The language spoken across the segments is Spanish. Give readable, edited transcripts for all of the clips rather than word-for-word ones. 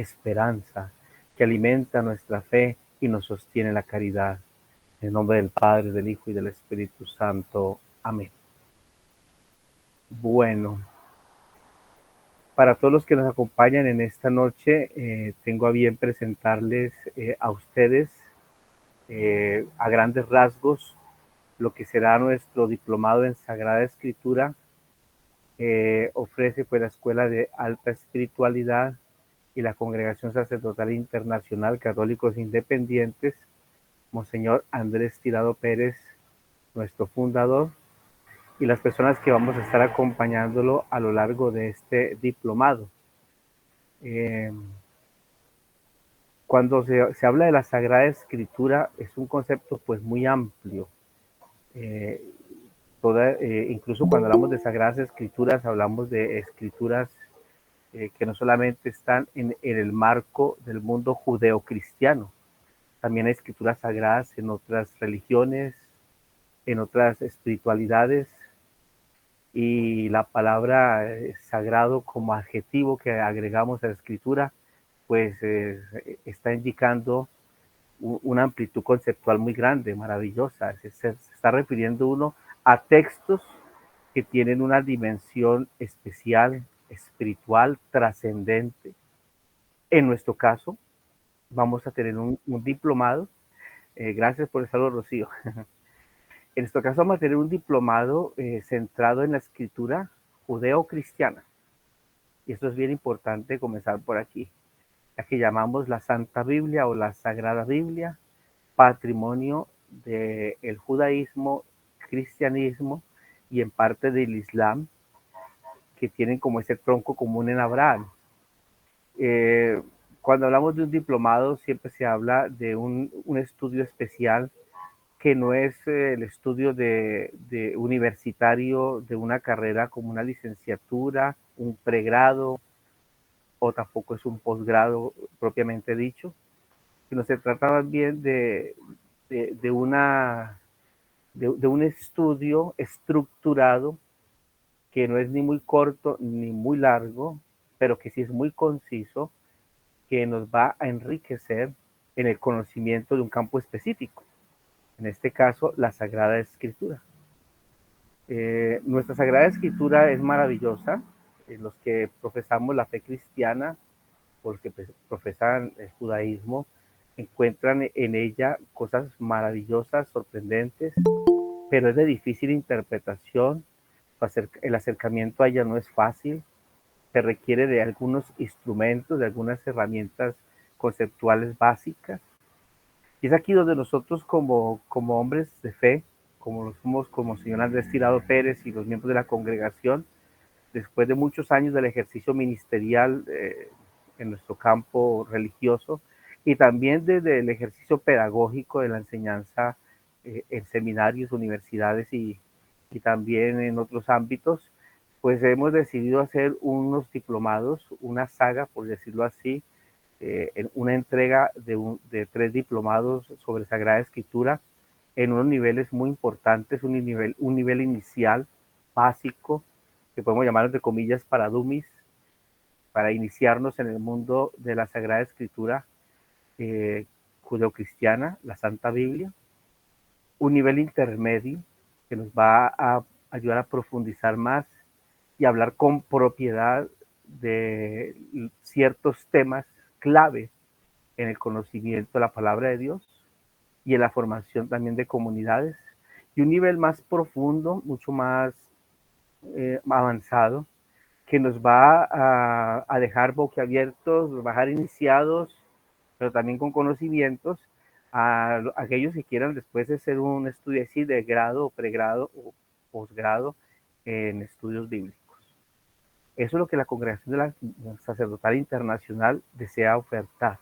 esperanza, que alimenta nuestra fe y nos sostiene la caridad. En el nombre del Padre, del Hijo y del Espíritu Santo. Amén. Bueno, para todos los que nos acompañan en esta noche, tengo a bien presentarles a ustedes a grandes rasgos lo que será nuestro diplomado en Sagrada Escritura. Ofrece pues la Escuela de Alta Espiritualidad y la Congregación Sacerdotal Internacional Católicos Independientes, Monseñor Andrés Tirado Pérez, nuestro fundador, y las personas que vamos a estar acompañándolo a lo largo de este diplomado. Eh, Cuando se habla de la Sagrada Escritura, es un concepto pues muy amplio. Eh, Incluso cuando hablamos de Sagradas Escrituras, hablamos de escrituras que no solamente están en el marco del mundo judeocristiano, también hay escrituras sagradas en otras religiones, en otras espiritualidades, y la palabra sagrado como adjetivo que agregamos a la escritura, pues está indicando una amplitud conceptual muy grande, maravillosa. Se está refiriendo uno a textos que tienen una dimensión especial, espiritual, trascendente. En nuestro caso, vamos a tener un diplomado. Gracias por el saludo, Rocío. En nuestro caso vamos a tener un diplomado centrado en la escritura judeo-cristiana. Y esto es bien importante comenzar por aquí, la que llamamos la Santa Biblia o la Sagrada Biblia, patrimonio del judaísmo, cristianismo y en parte del islam, que tienen como ese tronco común en Abraham. Eh, Cuando hablamos de un diplomado siempre se habla de un estudio especial que no es el estudio de universitario de una carrera como una licenciatura, un pregrado o tampoco es un posgrado propiamente dicho, sino se trata más bien de de un estudio estructurado que no es ni muy corto ni muy largo, pero que sí es muy conciso, que nos va a enriquecer en el conocimiento de un campo específico, en este caso la Sagrada Escritura. Nuestra Sagrada Escritura es maravillosa. Los que profesamos la fe cristiana, o los que profesan el judaísmo, encuentran en ella cosas maravillosas, sorprendentes, pero es de difícil interpretación. El acercamiento a ella no es fácil, se requiere de algunos instrumentos, de algunas herramientas conceptuales básicas. Y es aquí donde nosotros como hombres de fe, como lo somos como señor Andrés Tirado Pérez y los miembros de la congregación, después de muchos años del ejercicio ministerial en nuestro campo religioso y también desde el ejercicio pedagógico de la enseñanza en seminarios, universidades y también en otros ámbitos, pues hemos decidido hacer unos diplomados, una saga, por decirlo así, en una entrega de 3 diplomados sobre Sagrada Escritura en unos niveles muy importantes, un nivel inicial, básico, que podemos llamar entre comillas para dummies, para iniciarnos en el mundo de la Sagrada Escritura judeocristiana, la Santa Biblia, un nivel intermedio que nos va a ayudar a profundizar más y hablar con propiedad de ciertos temas clave en el conocimiento de la palabra de Dios y en la formación también de comunidades, y un nivel más profundo, mucho más avanzado, que nos va a dejar boquiabiertos, nos va a dejar iniciados, pero también con conocimientos, a aquellos que quieran después de hacer un estudio así de grado, pregrado o posgrado en estudios bíblicos. Eso es lo que la Congregación de la Sacerdotal Internacional desea ofertar.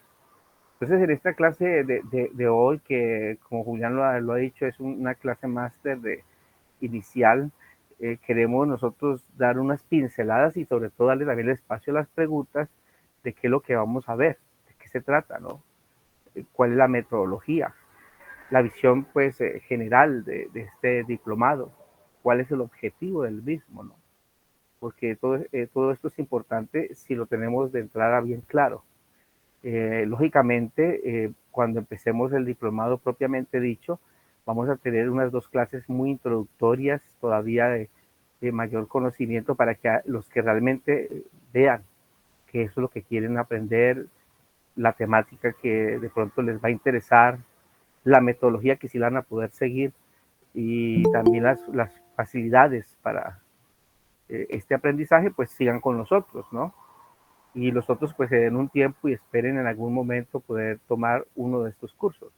Entonces, en esta clase de hoy, que como Julián lo ha dicho, es una clase máster inicial, queremos nosotros dar unas pinceladas y sobre todo darle también el espacio a las preguntas de qué es lo que vamos a ver, de qué se trata, ¿no? ¿Cuál es la metodología? La visión, pues, general de este diplomado. ¿Cuál es el objetivo del mismo, no? Porque todo esto es importante si lo tenemos de entrada bien claro. Lógicamente, cuando empecemos el diplomado propiamente dicho, vamos a tener unas 2 clases muy introductorias todavía de mayor conocimiento para que los que realmente vean que eso es lo que quieren aprender, la temática que de pronto les va a interesar, la metodología que sí van a poder seguir y también las facilidades para este aprendizaje, pues sigan con nosotros, ¿no? Y los otros pues se den un tiempo y esperen en algún momento poder tomar uno de estos cursos.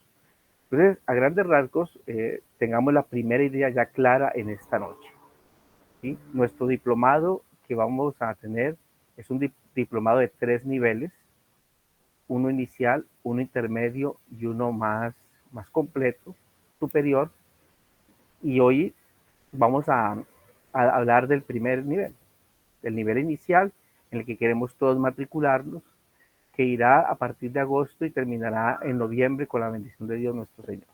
Entonces, a grandes rasgos, tengamos la primera idea ya clara en esta noche. ¿Sí? Nuestro diplomado que vamos a tener es un diplomado de 3 niveles, uno inicial, uno intermedio y uno más completo, superior. Y hoy vamos a hablar del primer nivel, del nivel inicial, en el que queremos todos matricularnos, que irá a partir de agosto y terminará en noviembre con la bendición de Dios nuestro Señor.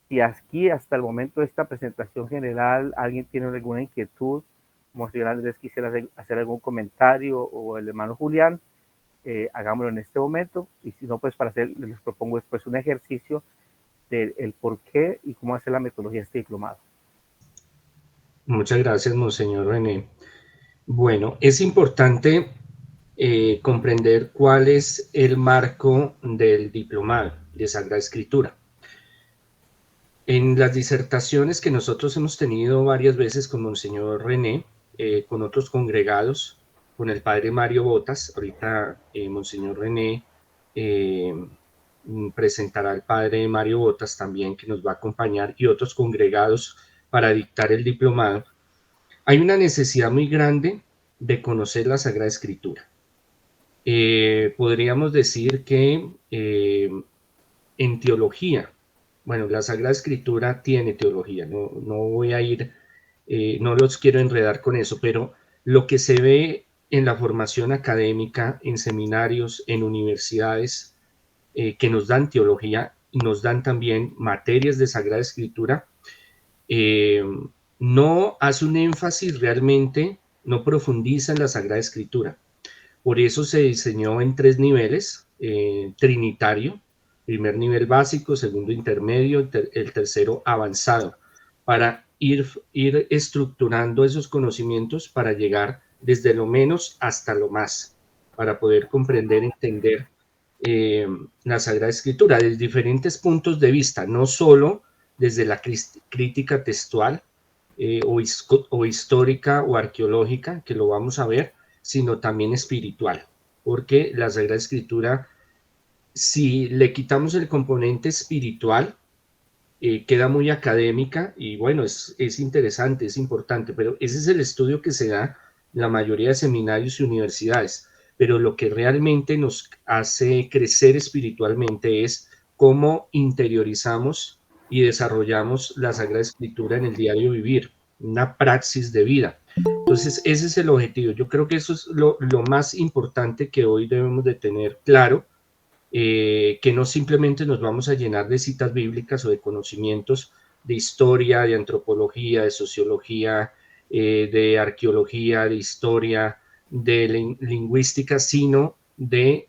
Si aquí hasta el momento de esta presentación general alguien tiene alguna inquietud, Monseñor Andrés quisiera hacer algún comentario o el hermano Julián, hagámoslo en este momento, y si no, pues les propongo después un ejercicio del por qué y cómo hacer la metodología de este diplomado. Muchas gracias, Monseñor René. Bueno, es importante comprender cuál es el marco del diplomado de Sagrada Escritura. En las disertaciones que nosotros hemos tenido varias veces con Monseñor René, con otros congregados, con el padre Mario Botas, ahorita Monseñor René presentará al padre Mario Botas también, que nos va a acompañar, y otros congregados para dictar el diplomado. Hay una necesidad muy grande de conocer la Sagrada Escritura. Podríamos decir que en teología, bueno, la Sagrada Escritura tiene teología, no voy a ir, no los quiero enredar con eso, pero lo que se ve en la formación académica, en seminarios, en universidades, que nos dan teología, nos dan también materias de Sagrada Escritura, no hace un énfasis realmente, no profundiza en la Sagrada Escritura. Por eso se diseñó en 3 niveles, trinitario, primer nivel básico, segundo intermedio, el tercero avanzado, para ir estructurando esos conocimientos para llegar desde lo menos hasta lo más, para poder comprender, entender la Sagrada Escritura desde diferentes puntos de vista, no solo desde la crítica textual o histórica o arqueológica, que lo vamos a ver, sino también espiritual, porque la Sagrada Escritura, si le quitamos el componente espiritual, queda muy académica y bueno, es interesante, es importante, pero ese es el estudio que se da en la mayoría de seminarios y universidades, pero lo que realmente nos hace crecer espiritualmente es cómo interiorizamos y desarrollamos la Sagrada Escritura en el diario vivir, una praxis de vida. Entonces, ese es el objetivo. Yo creo que eso es lo más importante que hoy debemos de tener claro, que no simplemente nos vamos a llenar de citas bíblicas o de conocimientos de historia, de antropología, de sociología, de arqueología, de historia, de lingüística, sino de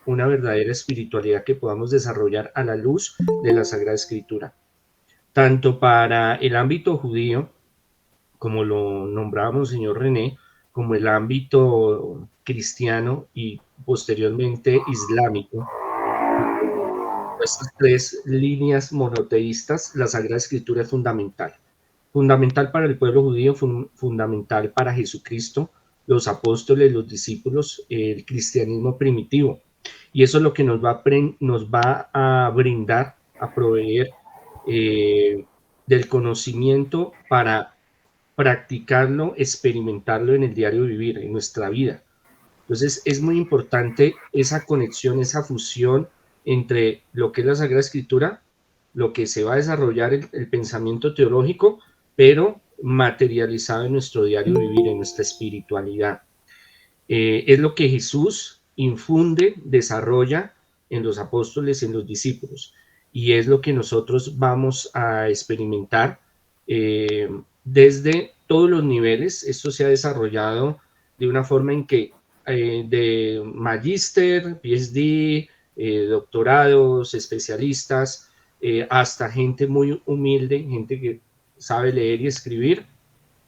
una verdadera espiritualidad que podamos desarrollar a la luz de la Sagrada Escritura. Tanto para el ámbito judío, como lo nombrábamos, señor René, como el ámbito cristiano y posteriormente islámico, estas 3 líneas monoteístas, la Sagrada Escritura es fundamental. Fundamental para el pueblo judío, fundamental para Jesucristo, los apóstoles, los discípulos, el cristianismo primitivo. Y eso es lo que nos va a brindar, a proveer del conocimiento para practicarlo, experimentarlo en el diario vivir, en nuestra vida. Entonces es muy importante esa conexión, esa fusión entre lo que es la Sagrada Escritura, lo que se va a desarrollar el pensamiento teológico, pero materializado en nuestro diario vivir, en nuestra espiritualidad. Es lo que Jesús infunde, desarrolla en los apóstoles, en los discípulos, y es lo que nosotros vamos a experimentar desde todos los niveles. Esto se ha desarrollado de una forma en que de magíster, PhD, doctorados, especialistas, hasta gente muy humilde, gente que sabe leer y escribir,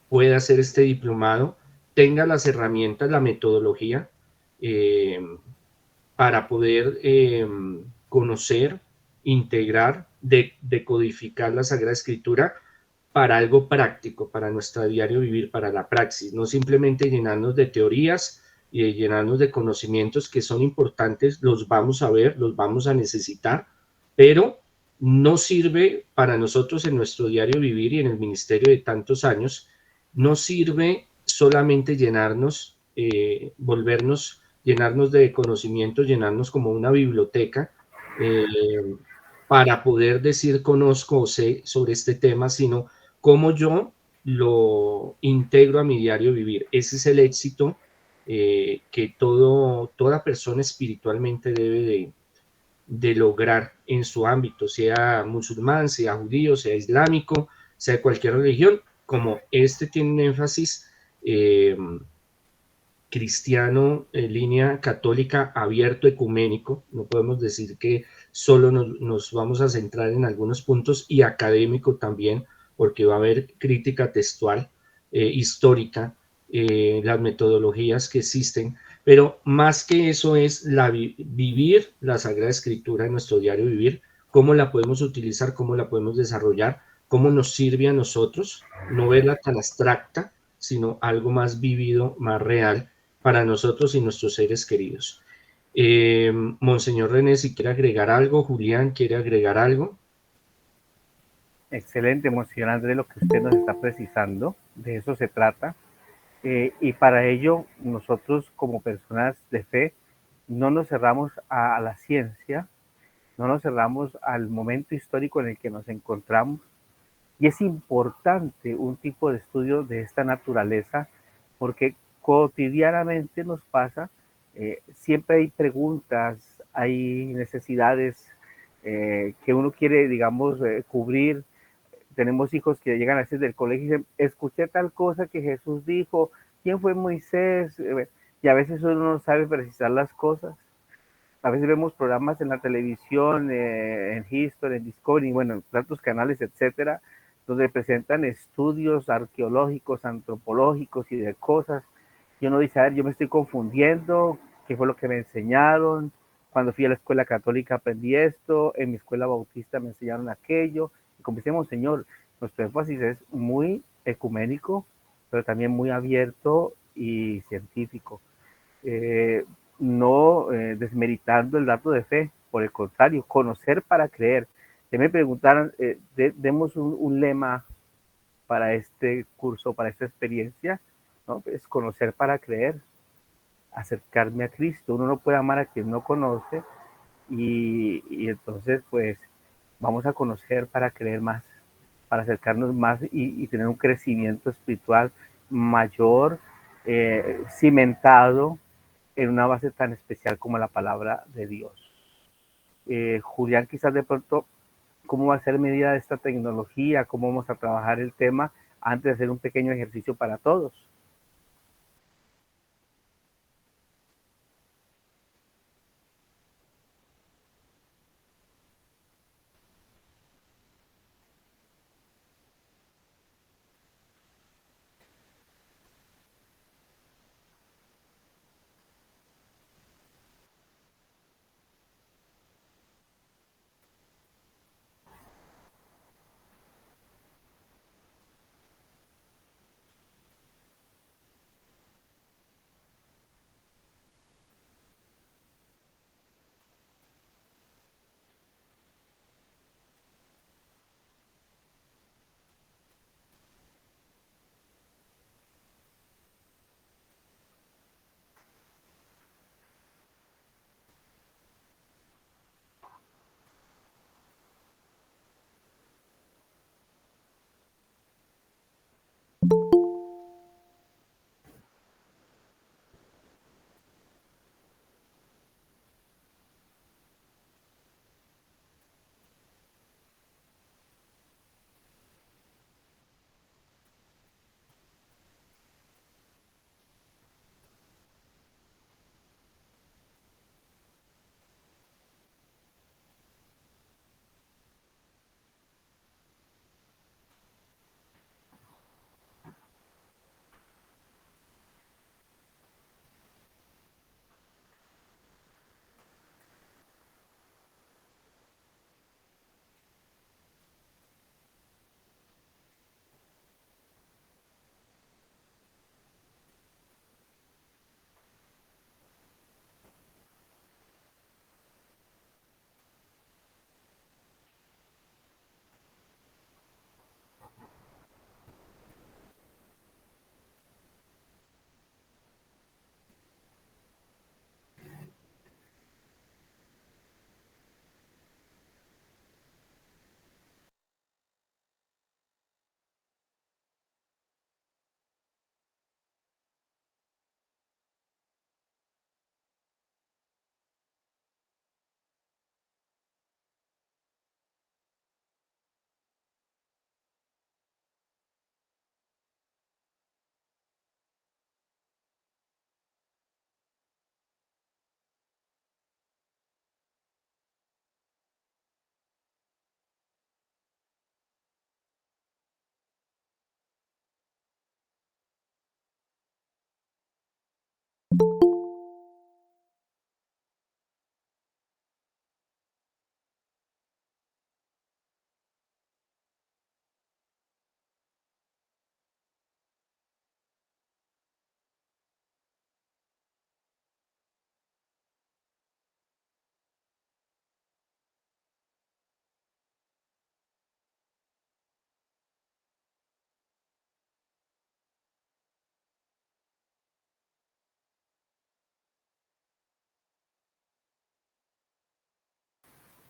puede hacer este diplomado, tenga las herramientas, la metodología eh, para poder conocer, integrar, decodificar la Sagrada Escritura para algo práctico, para nuestro diario vivir, para la praxis, no simplemente llenarnos de teorías y de llenarnos de conocimientos que son importantes, los vamos a ver, los vamos a necesitar, pero no sirve para nosotros en nuestro diario vivir y en el ministerio de tantos años, no sirve solamente llenarnos, llenarnos de conocimientos, llenarnos como una biblioteca, para poder decir conozco o sé sobre este tema, sino cómo yo lo integro a mi diario vivir. Ese es el éxito que toda persona espiritualmente debe de lograr en su ámbito, sea musulmán, sea judío, sea islámico, sea de cualquier religión, como este tiene un énfasis cristiano, línea católica, abierto, ecuménico. No podemos decir que solo nos vamos a centrar en algunos puntos, y académico también, porque va a haber crítica textual, histórica, las metodologías que existen, pero más que eso es vivir la Sagrada Escritura en nuestro diario vivir, cómo la podemos utilizar, cómo la podemos desarrollar, cómo nos sirve a nosotros, no verla tan abstracta, sino algo más vivido, más real, para nosotros y nuestros seres queridos. Monseñor René, si quiere agregar algo, Julián, ¿quiere agregar algo? Excelente, Monseñor Andrés, lo que usted nos está precisando, de eso se trata. Y para ello, nosotros como personas de fe, no nos cerramos a la ciencia, no nos cerramos al momento histórico en el que nos encontramos. Y es importante un tipo de estudio de esta naturaleza porque cotidianamente nos pasa, siempre hay preguntas, hay necesidades que uno quiere, digamos, cubrir. Tenemos hijos que llegan a veces del colegio y dicen, escuché tal cosa que Jesús dijo, ¿quién fue Moisés? Y a veces uno no sabe precisar las cosas. A veces vemos programas en la televisión, en History, en Discovery, bueno, en tantos canales, etcétera, donde presentan estudios arqueológicos, antropológicos y de cosas. Y uno dice, a ver, yo me estoy confundiendo, ¿qué fue lo que me enseñaron? Cuando fui a la escuela católica aprendí esto, en mi escuela bautista me enseñaron aquello. Y como decimos, Señor, nuestro énfasis es muy ecuménico, pero también muy abierto y científico. Eh, no desmeritando el dato de fe, por el contrario, conocer para creer. Si me preguntaran, demos un lema para este curso, para esta experiencia, ¿no? Es conocer para creer, acercarme a Cristo. Uno no puede amar a quien no conoce y entonces pues vamos a conocer para creer más, para acercarnos más y tener un crecimiento espiritual mayor, cimentado en una base tan especial como la palabra de Dios. Julián, quizás de pronto, ¿cómo va a ser medida esta tecnología? ¿Cómo vamos a trabajar el tema antes de hacer un pequeño ejercicio para todos?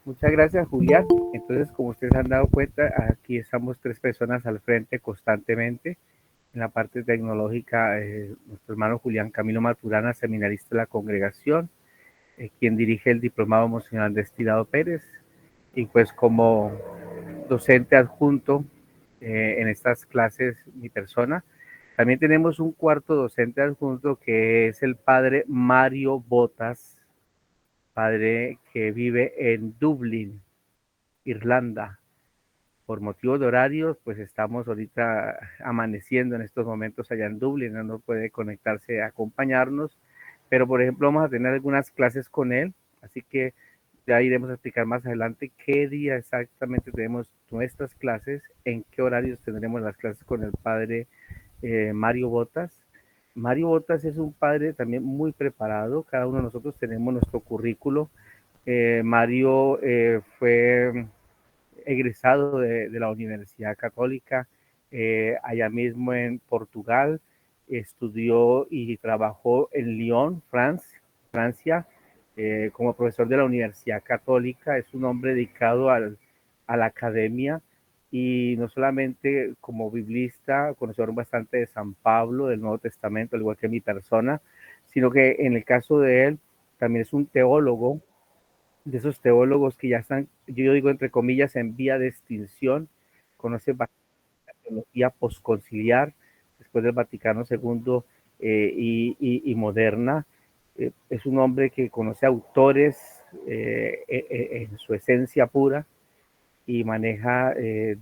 Muchas gracias, Julián. Entonces, como ustedes han dado cuenta, aquí estamos 3 personas al frente constantemente. En la parte tecnológica, nuestro hermano Julián Camilo Maturana, seminarista de la congregación, quien dirige el diplomado Monseñor Andrés Tirado Pérez, y pues como docente adjunto en estas clases, mi persona. También tenemos un cuarto docente adjunto que es el padre Mario Botas, padre que vive en Dublín, Irlanda. Por motivos de horarios, pues estamos ahorita amaneciendo en estos momentos allá en Dublín, no puede conectarse a acompañarnos, pero por ejemplo vamos a tener algunas clases con él, así que ya iremos a explicar más adelante qué día exactamente tenemos nuestras clases, en qué horarios tendremos las clases con el padre Mario Botas. Mario Botas es un padre también muy preparado, cada uno de nosotros tenemos nuestro currículo. Mario fue egresado de la Universidad Católica, allá mismo en Portugal, estudió y trabajó en Lyon, Francia, como profesor de la Universidad Católica. Es un hombre dedicado a la academia y no solamente como biblista, conocedor bastante de San Pablo, del Nuevo Testamento, al igual que mi persona, sino que en el caso de él también es un teólogo, de esos teólogos que ya están, yo digo entre comillas, en vía de extinción, conoce bastante la teología posconciliar después del Vaticano II y moderna. Es un hombre que conoce autores en su esencia pura y maneja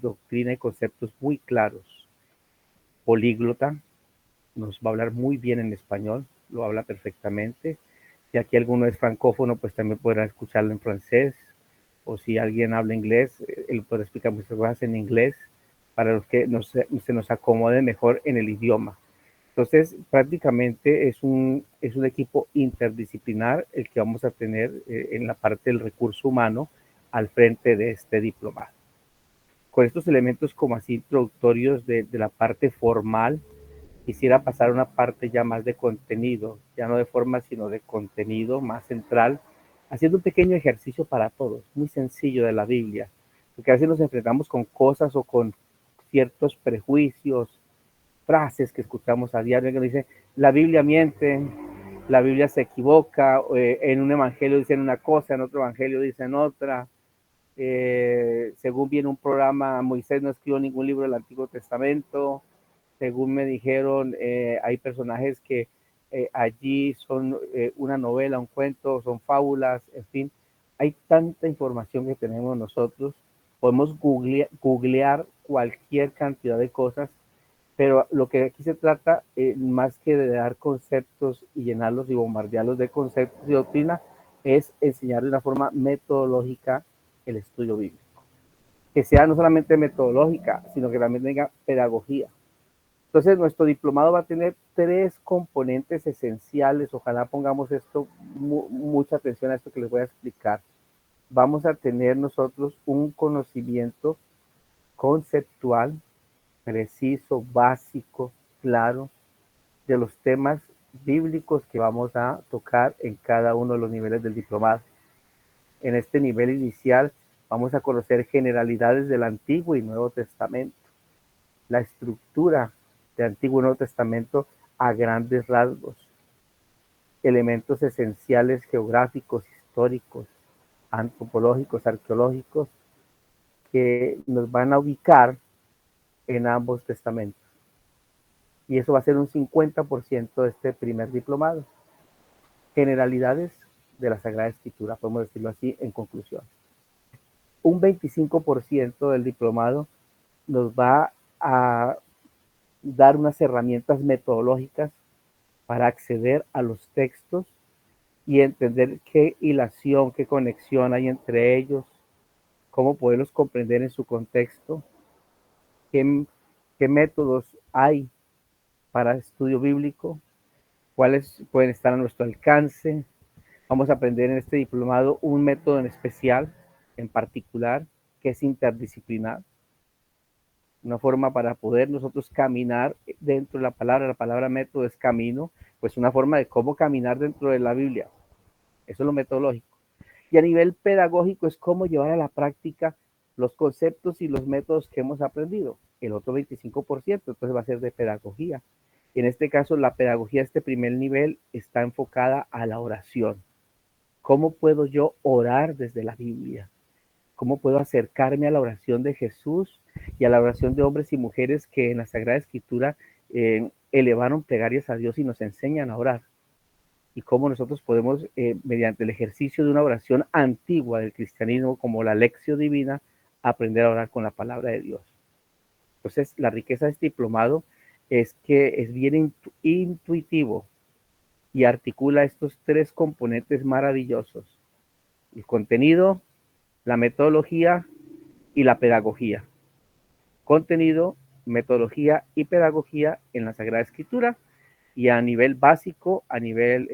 doctrina y conceptos muy claros. Políglota, nos va a hablar muy bien en español, lo habla perfectamente. Si aquí alguno es francófono, pues también podrá escucharlo en francés, o si alguien habla inglés, él puede explicar muchas cosas en inglés para los que se nos acomode mejor en el idioma. Entonces, prácticamente es un equipo interdisciplinar el que vamos a tener en la parte del recurso humano al frente de este diplomado. Con estos elementos como así introductorios de la parte formal, quisiera pasar a una parte ya más de contenido, ya no de forma, sino de contenido más central, haciendo un pequeño ejercicio para todos, muy sencillo de la Biblia, porque a veces nos enfrentamos con cosas o con ciertos prejuicios, frases que escuchamos a diario que nos dicen, la Biblia miente, la Biblia se equivoca, en un evangelio dicen una cosa, en otro evangelio dicen otra, según viene un programa, Moisés no escribió ningún libro del Antiguo Testamento, según me dijeron, hay personajes que allí son una novela, un cuento, son fábulas, en fin, hay tanta información que tenemos nosotros, podemos googlear cualquier cantidad de cosas, pero lo que aquí se trata, más que de dar conceptos y llenarlos y bombardearlos de conceptos y doctrina, es enseñar de una forma metodológica el estudio bíblico. Que sea no solamente metodológica, sino que también tenga pedagogía. Entonces, nuestro diplomado va a tener 3 componentes esenciales. Ojalá pongamos esto, mucha atención a esto que les voy a explicar. Vamos a tener nosotros un conocimiento conceptual, preciso, básico, claro, de los temas bíblicos que vamos a tocar en cada uno de los niveles del diplomado. En este nivel inicial vamos a conocer generalidades del Antiguo y Nuevo Testamento, la estructura de Antiguo y Nuevo Testamento a grandes rasgos, elementos esenciales geográficos, históricos, antropológicos, arqueológicos, que nos van a ubicar en ambos testamentos. Y eso va a ser un 50% de este primer diplomado. Generalidades de la Sagrada Escritura, podemos decirlo así en conclusión. Un 25% del diplomado nos va a dar unas herramientas metodológicas para acceder a los textos y entender qué hilación, qué conexión hay entre ellos, cómo poderlos comprender en su contexto, qué métodos hay para estudio bíblico, cuáles pueden estar a nuestro alcance. Vamos a aprender en este diplomado un método en especial, en particular, que es interdisciplinar, una forma para poder nosotros caminar dentro de la palabra método es camino, pues una forma de cómo caminar dentro de la Biblia. Eso es lo metodológico. Y a nivel pedagógico es cómo llevar a la práctica los conceptos y los métodos que hemos aprendido. El otro 25% entonces va a ser de pedagogía. En este caso, la pedagogía de este primer nivel está enfocada a la oración. ¿Cómo puedo yo orar desde la Biblia? ¿Cómo puedo acercarme a la oración de Jesús y a la oración de hombres y mujeres que en la Sagrada Escritura elevaron plegarias a Dios y nos enseñan a orar? Y cómo nosotros podemos, mediante el ejercicio de una oración antigua del cristianismo, como la Lección Divina, aprender a orar con la palabra de Dios. Entonces, la riqueza de este diplomado es que es bien intuitivo y articula estos tres componentes maravillosos: el contenido, la metodología y la pedagogía. Contenido, metodología y pedagogía en la Sagrada Escritura, y a nivel básico, a nivel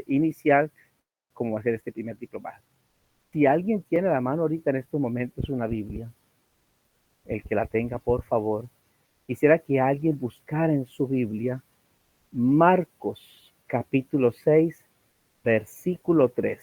inicial, cómo hacer este primer diplomado. Si alguien tiene a la mano ahorita en estos momentos una Biblia, el que la tenga, por favor, quisiera que alguien buscara en su Biblia Marcos capítulo 6, versículo 3.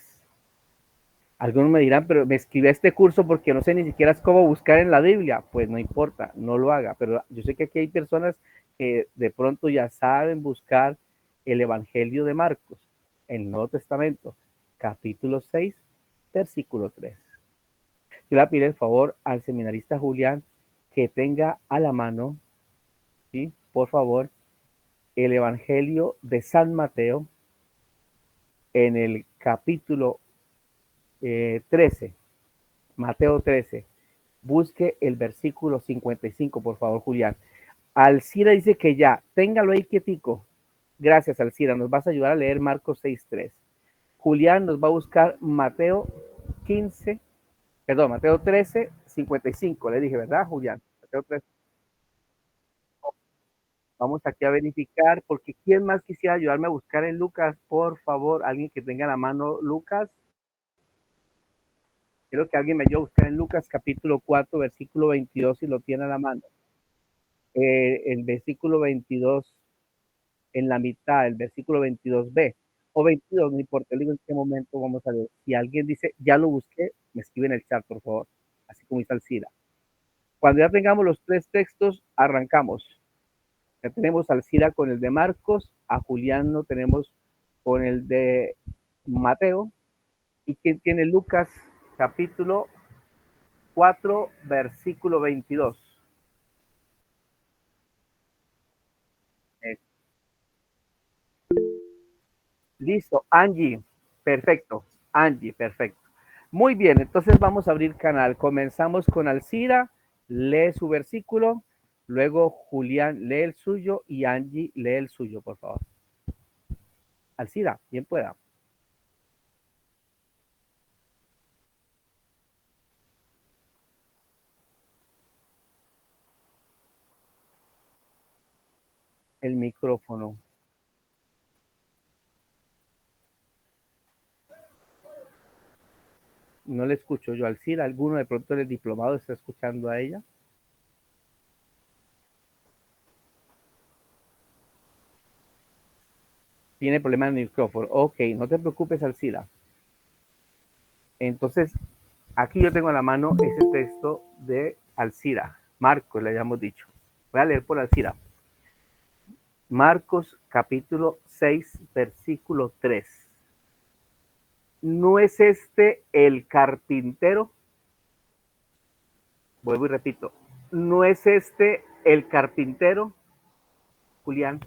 Algunos me dirán, pero me escribí este curso porque no sé ni siquiera cómo buscar en la Biblia. Pues no importa, no lo haga. Pero yo sé que aquí hay personas que de pronto ya saben buscar el Evangelio de Marcos, el Nuevo Testamento, capítulo 6, versículo 3. Yo le pido el favor al seminarista Julián que tenga a la mano, ¿sí? Por favor, el Evangelio de San Mateo en el capítulo 13, Mateo 13. Busque el versículo 55, por favor, Julián. Alcira dice que ya, téngalo ahí quietico. Gracias, Alcira. Nos vas a ayudar a leer Marcos 6:3. Julián nos va a buscar Mateo 15, perdón, Mateo 13, 55. Le dije, ¿verdad, Julián? Mateo 13. Vamos aquí a verificar, porque ¿quién más quisiera ayudarme a buscar en Lucas? Por favor, alguien que tenga en la mano Lucas. Quiero que alguien me ayude a buscar en Lucas capítulo 4, versículo 22, si lo tiene a la mano. El versículo 22, en la mitad, el versículo 22b, o 22, no importa, digo en qué momento vamos a ver. Si alguien dice, ya lo busqué, me escribe en el chat, por favor, así como dice Alcira. Cuando ya tengamos los tres textos, arrancamos. Ya tenemos a Alcira con el de Marcos, a Julián lo tenemos con el de Mateo, y quien tiene Lucas capítulo 4, versículo 22. Listo, Angie, perfecto, Angie, perfecto. Muy bien, entonces vamos a abrir canal. Comenzamos con Alcira, lee su versículo, luego Julián lee el suyo y Angie lee el suyo, por favor. Alcira, bien pueda. El micrófono. No le escucho yo, Alcira. ¿Alguno de pronto del diplomado está escuchando a ella? Tiene problema en el micrófono. Ok, no te preocupes, Alcira. Entonces, aquí yo tengo a la mano ese texto de Alcira. Marcos, le habíamos dicho. Voy a leer por Alcira. Marcos capítulo 6, versículo 3. ¿No es este el carpintero? Vuelvo y repito. ¿No es este el carpintero, Julián?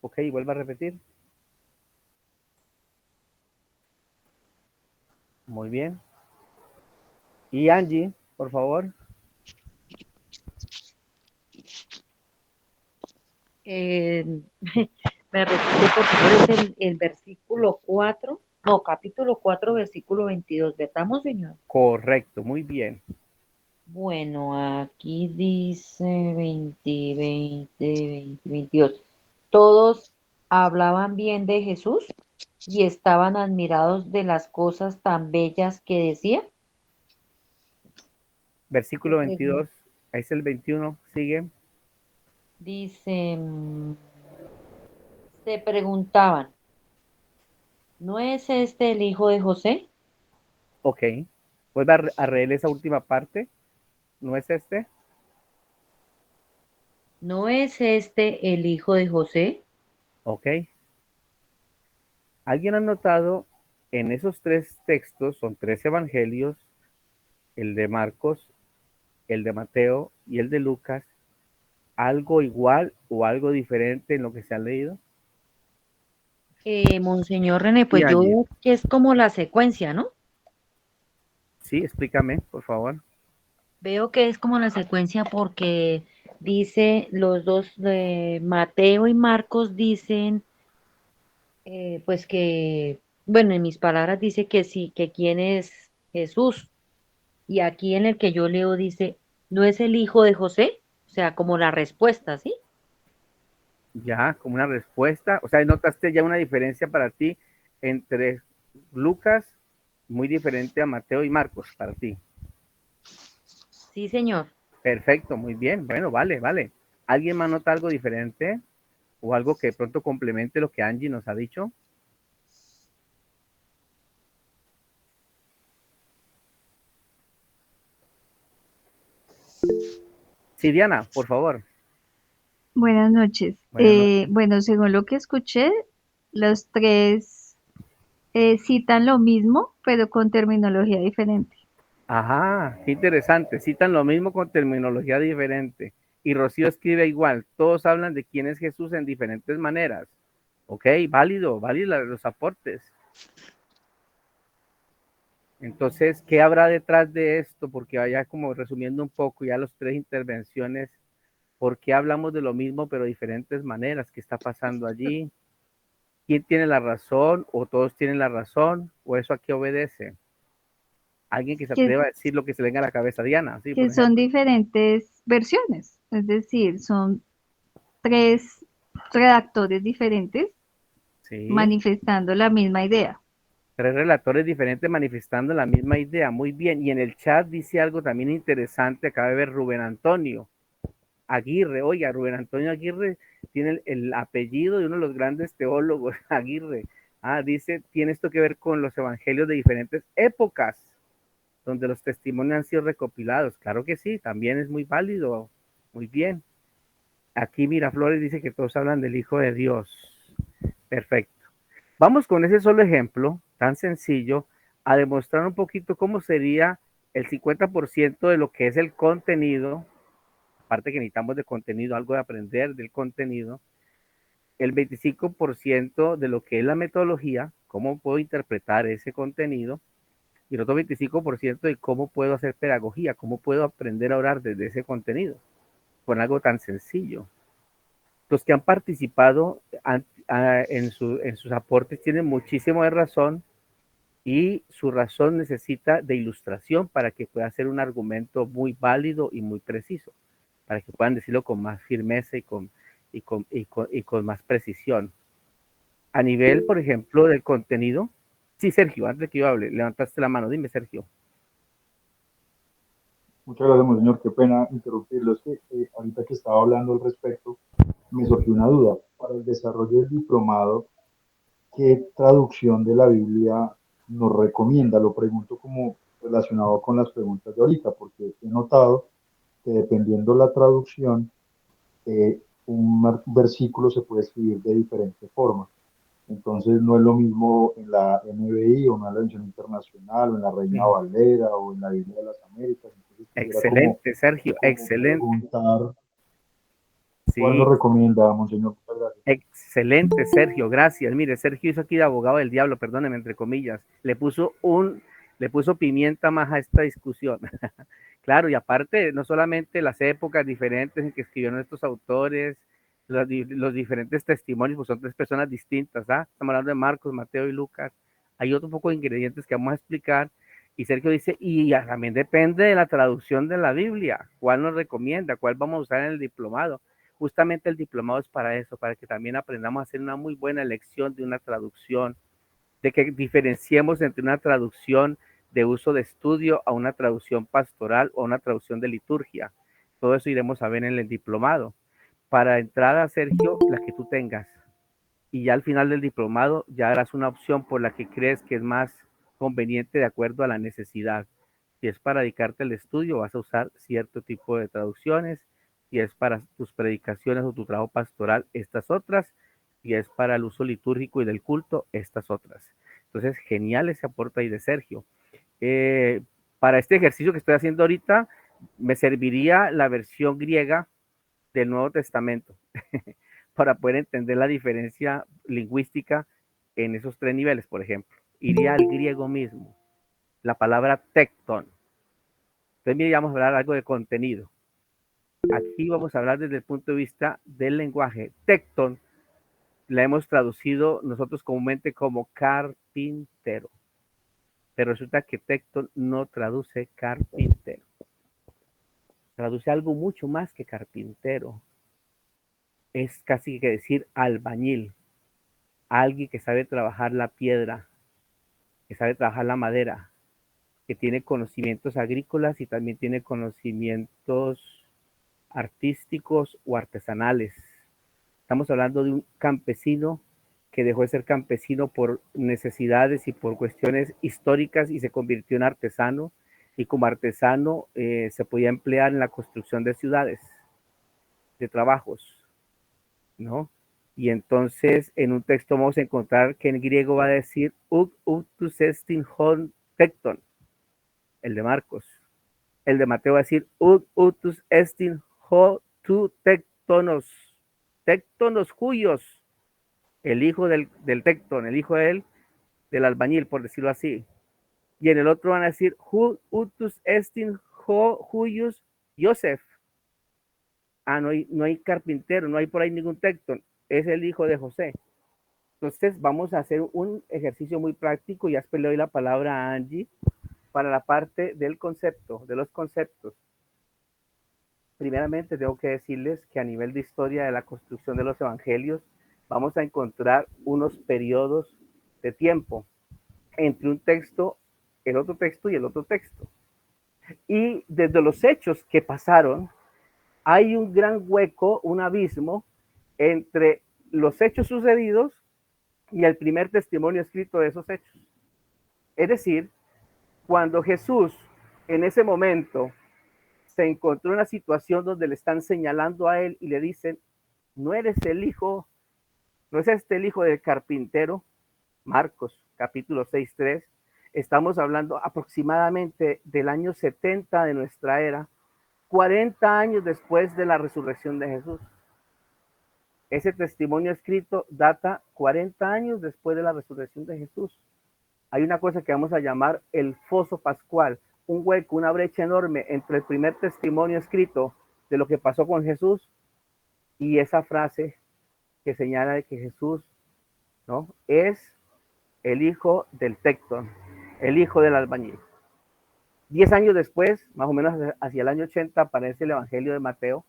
Ok, vuelvo a repetir. Muy bien. Y Angie, por favor. Eh, me repite por favor es el versículo 4, no, capítulo 4, versículo 22. ¿Vetamos, señor? Correcto, muy bien. Bueno, aquí dice 20, 20, 20, 22. Todos hablaban bien de Jesús y estaban admirados de las cosas tan bellas que decía. Versículo 22, ahí es el 21, sigue. Dice, se preguntaban, ¿no es este el hijo de José? Ok. Vuelve a leer esa última parte. ¿No es este? ¿No es este el hijo de José? Ok. ¿Alguien ha notado en esos tres textos, son tres evangelios, el de Marcos, el de Mateo y el de Lucas, algo igual o algo diferente en lo que se ha leído? Monseñor René, Sí, pues yo Angie. veo que es como la secuencia, ¿no? Sí, explícame, por favor. Veo que es como la secuencia porque dice los dos, Mateo y Marcos dicen, pues que, bueno, en mis palabras dice que sí, que quién es Jesús. Y aquí en el que yo leo dice, ¿no es el hijo de José? O sea, como la respuesta, ¿sí? Ya, como una respuesta. O sea, notaste ya una diferencia para ti entre Lucas, muy diferente a Mateo y Marcos, para ti. Sí, señor. Perfecto, muy bien. Bueno, vale, vale. ¿Alguien más nota algo diferente o algo que de pronto complemente lo que Angie nos ha dicho? Sí, Diana, por favor. Buenas noches. Buenas noches. Bueno, según lo que escuché, los tres citan lo mismo, pero con terminología diferente. Ajá, qué interesante. Citan lo mismo con terminología diferente. Y Rocío escribe igual. Todos hablan de quién es Jesús en diferentes maneras. Ok, válido, válido los aportes. Entonces, ¿qué habrá detrás de esto? Porque vaya como resumiendo un poco ya las tres intervenciones, ¿por qué hablamos de lo mismo pero de diferentes maneras? ¿Qué está pasando allí? ¿Quién tiene la razón o todos tienen la razón o eso a qué obedece? Alguien que se que, atreva a decir lo que se le venga a la cabeza, Diana, sí, por que son ejemplo. diferentes versiones, es decir, son tres redactores diferentes Sí, manifestando la misma idea. tres relatores diferentes manifestando la misma idea. Muy bien. Y en el chat dice algo también interesante. Acaba de ver Rubén Antonio Aguirre. Oiga, Rubén Antonio Aguirre tiene el apellido de uno de los grandes teólogos, Aguirre. Ah, dice, tiene esto que ver con los evangelios de diferentes épocas, donde los testimonios han sido recopilados. Claro que sí, también es muy válido. Muy bien. Aquí Miraflores dice que todos hablan del Hijo de Dios. Perfecto. Vamos con ese solo ejemplo, tan sencillo, a demostrar un poquito cómo sería el 50% de lo que es el contenido, aparte que necesitamos de contenido, algo de aprender del contenido, el 25% de lo que es la metodología, cómo puedo interpretar ese contenido, y el otro 25% de cómo puedo hacer pedagogía, cómo puedo aprender a orar desde ese contenido, con algo tan sencillo. Los que han participado en sus aportes tienen muchísimo de razón y su razón necesita de ilustración para que pueda ser un argumento muy válido y muy preciso, para que puedan decirlo con más firmeza y con más precisión. A nivel, por ejemplo, del contenido, sí, Sergio, antes de que yo hable, levantaste la mano, dime, Sergio. Muchas gracias, monseñor. Qué pena interrumpirlo. Es que ahorita que estaba hablando al respecto, me surgió una duda. Para el desarrollo del diplomado, ¿qué traducción de la Biblia nos recomienda? Lo pregunto como relacionado con las preguntas de ahorita, porque he notado que dependiendo la traducción, un versículo se puede escribir de diferente forma. Entonces no es lo mismo en la NBI o en la versión internacional o en la Reina Valera o en la Biblia de las Américas. Entonces quisiera Excelente, Sergio, como excelente. preguntar cuál Sí, nos recomienda, monseñor. Muchas gracias. excelente, Sergio, gracias. Mire, Sergio hizo aquí de abogado del diablo, perdóneme, entre comillas. Le puso pimienta más a esta discusión. Claro, y aparte, no solamente las épocas diferentes en que escribieron estos autores, los diferentes testimonios, pues son tres personas distintas, ¿ah? Estamos hablando de Marcos, Mateo y Lucas. Hay otro poco de ingredientes que vamos a explicar. Y Sergio dice, y también depende de la traducción de la Biblia, cuál nos recomienda, cuál vamos a usar en el diplomado. Justamente el diplomado es para eso, para que también aprendamos a hacer una muy buena elección de una traducción, de que diferenciemos entre una traducción de uso de estudio a una traducción pastoral o a una traducción de liturgia. Todo eso iremos a ver en el diplomado. Para entrada, Sergio, la que tú tengas. Y ya al final del diplomado ya harás una opción por la que crees que es más conveniente de acuerdo a la necesidad. Si es para dedicarte al estudio, vas a usar cierto tipo de traducciones. Si es para tus predicaciones o tu trabajo pastoral, estas otras. Si es para el uso litúrgico y del culto, estas otras. Entonces, genial ese aporte ahí de Sergio. Para este ejercicio que estoy haciendo ahorita, me serviría la versión griega del Nuevo Testamento para poder entender la diferencia lingüística en esos tres niveles, por ejemplo. Iría al griego mismo, la palabra tecton. Entonces, mire, vamos a hablar algo de contenido. Aquí vamos a hablar desde el punto de vista del lenguaje. Tecton la hemos traducido nosotros comúnmente como carpintero, pero resulta que tecton no traduce carpintero. Traduce algo mucho más que carpintero. Es casi que decir albañil, alguien que sabe trabajar la piedra, que sabe trabajar la madera, que tiene conocimientos agrícolas y también tiene conocimientos artísticos o artesanales. Estamos hablando de un campesino que dejó de ser campesino por necesidades y por cuestiones históricas y se convirtió en artesano, y como artesano se podía emplear en la construcción de ciudades, de trabajos, ¿no? Y entonces en un texto vamos a encontrar que en griego va a decir utus estin hon tecton, el de Marcos. El de Mateo va a decir utus estin ho tu tectonos, tectonos cuyos, el hijo del tecton, el hijo del albañil, por decirlo así. Y en el otro van a decir utus estin ho huyus Joseph. No hay carpintero, no hay por ahí ningún tecton, es el hijo de José. Entonces vamos a hacer un ejercicio muy práctico y después le doy la palabra a Angie para la parte del concepto, de los conceptos. Primeramente tengo que decirles que a nivel de historia de la construcción de los evangelios vamos a encontrar unos periodos de tiempo entre un texto, el otro texto y el otro texto. Y desde los hechos que pasaron, hay un gran hueco, un abismo entre los hechos sucedidos y el primer testimonio escrito de esos hechos. Es decir, cuando Jesús en ese momento se encontró en una situación donde le están señalando a él y le dicen, no eres el hijo, no es este el hijo del carpintero, Marcos capítulo 6:3, estamos hablando aproximadamente del año 70 de nuestra era, 40 años después de la resurrección de Jesús. Ese testimonio escrito data 40 años después de la resurrección de Jesús. Hay una cosa que vamos a llamar el foso pascual, un hueco, una brecha enorme entre el primer testimonio escrito de lo que pasó con Jesús y esa frase que señala de que Jesús, ¿no?, es el hijo del tecton, el hijo del albañil. 10 años después, más o menos hacia el año 80, aparece el Evangelio de Mateo,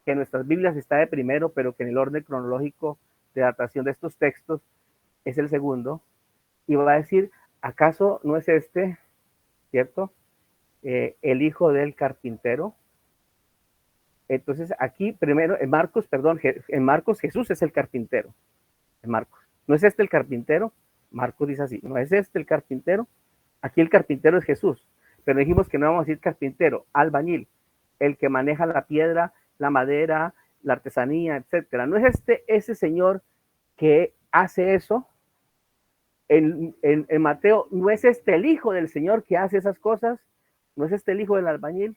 que en nuestras Biblias está de primero, pero que en el orden cronológico de datación de estos textos es el segundo, y va a decir, ¿acaso no es este, cierto, el hijo del carpintero? Entonces aquí primero, en Marcos Jesús es el carpintero, en Marcos. ¿No es este el carpintero? Marcos dice así, ¿no es este el carpintero? Aquí el carpintero es Jesús, pero dijimos que no vamos a decir carpintero, albañil, el que maneja la piedra, la madera, la artesanía, etcétera. ¿No es este ese señor que hace eso? En Mateo, ¿no es este el hijo del Señor que hace esas cosas? ¿No es este el hijo del albañil?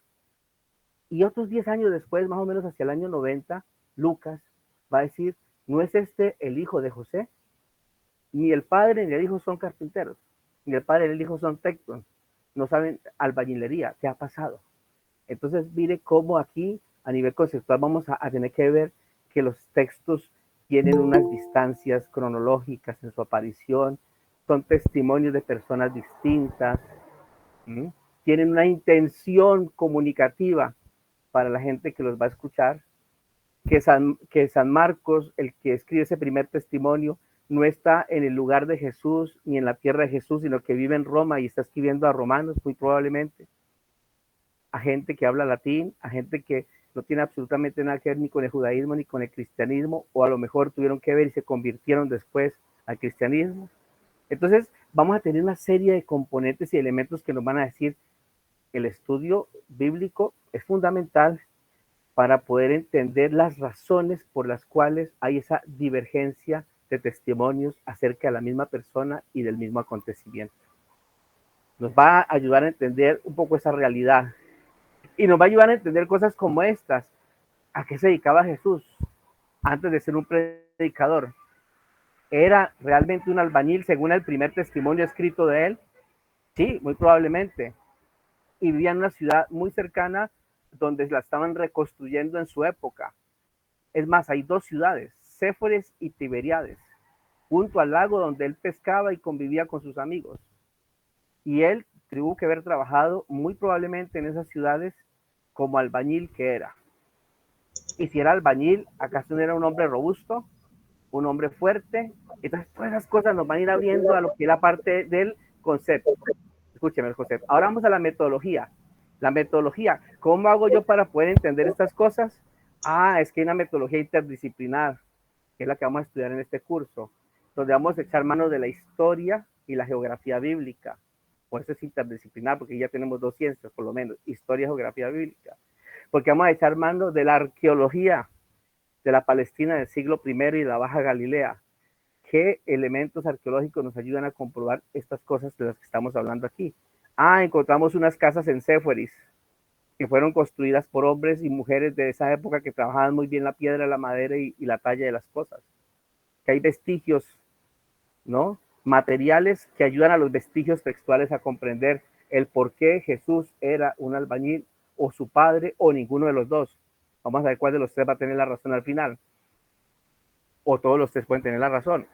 Y otros 10 años después, más o menos hacia el año 90, Lucas va a decir, ¿no es este el hijo de José? Ni el padre ni el hijo son carpinteros, ni el padre ni el hijo son tecton, no saben albañilería. ¿Qué ha pasado? Entonces, mire cómo aquí, a nivel conceptual, vamos a tener que ver que los textos tienen unas distancias cronológicas en su aparición, son testimonios de personas distintas, tienen una intención comunicativa para la gente que los va a escuchar, que San Marcos, el que escribe ese primer testimonio, no está en el lugar de Jesús ni en la tierra de Jesús, sino que vive en Roma y está escribiendo a romanos, muy probablemente, a gente que habla latín, a gente que no tiene absolutamente nada que ver ni con el judaísmo ni con el cristianismo, o a lo mejor tuvieron que ver y se convirtieron después al cristianismo. Entonces, vamos a tener una serie de componentes y elementos que nos van a decir que el estudio bíblico es fundamental para poder entender las razones por las cuales hay esa divergencia de testimonios acerca de la misma persona y del mismo acontecimiento. Nos va a ayudar a entender un poco esa realidad y nos va a ayudar a entender cosas como estas. ¿A qué se dedicaba Jesús antes de ser un predicador? ¿Era realmente un albañil según el primer testimonio escrito de él? Sí, muy probablemente. Y vivía en una ciudad muy cercana donde la estaban reconstruyendo en su época. Es más, hay dos ciudades, Séforis y Tiberíades, junto al lago donde él pescaba y convivía con sus amigos. Y él tuvo que haber trabajado muy probablemente en esas ciudades como albañil que era. Y si era albañil, ¿acaso no era un hombre robusto? Un hombre fuerte. Entonces, todas esas cosas nos van a ir abriendo a lo que es la parte del concepto. Escúcheme el concepto. Ahora vamos a la metodología. La metodología, ¿cómo hago yo para poder entender estas cosas? Es que hay una metodología interdisciplinar, que es la que vamos a estudiar en este curso, donde vamos a echar mano de la historia y la geografía bíblica. Por eso es interdisciplinar, porque ya tenemos dos ciencias, por lo menos, historia y geografía bíblica. Porque vamos a echar mano de la arqueología de la Palestina del siglo I y de la Baja Galilea. ¿Qué elementos arqueológicos nos ayudan a comprobar estas cosas de las que estamos hablando aquí? Encontramos unas casas en Séforis que fueron construidas por hombres y mujeres de esa época que trabajaban muy bien la piedra, la madera y la talla de las cosas. Que hay vestigios, ¿no? Materiales que ayudan a los vestigios textuales a comprender el por qué Jesús era un albañil o su padre o ninguno de los dos. Vamos a ver cuál de los tres va a tener la razón al final. O todos los tres pueden tener la razón.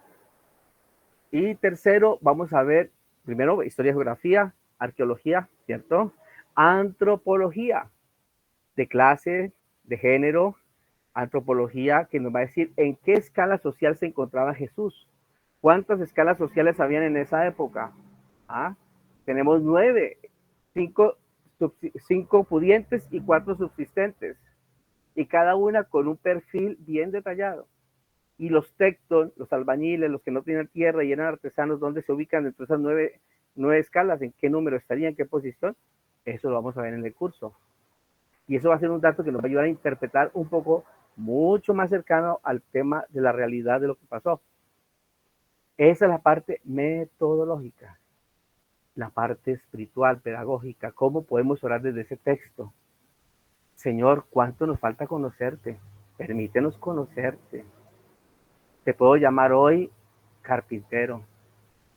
Y tercero, vamos a ver primero historia, geografía, arqueología, ¿cierto? Antropología de clase, de género, antropología que nos va a decir en qué escala social se encontraba Jesús. ¿Cuántas escalas sociales habían en esa época? Tenemos 9, 5 pudientes y 4 subsistentes, y cada una con un perfil bien detallado. Y los tecton, los albañiles, los que no tienen tierra y eran artesanos, ¿dónde se ubican dentro de esas 9 escalas? ¿En qué número estarían? ¿En qué posición? Eso lo vamos a ver en el curso. Y eso va a ser un dato que nos va a ayudar a interpretar un poco mucho más cercano al tema de la realidad de lo que pasó. Esa es la parte metodológica, la parte espiritual, pedagógica. ¿Cómo podemos orar desde ese texto? Señor, ¿cuánto nos falta conocerte? Permítenos conocerte. Te puedo llamar hoy carpintero.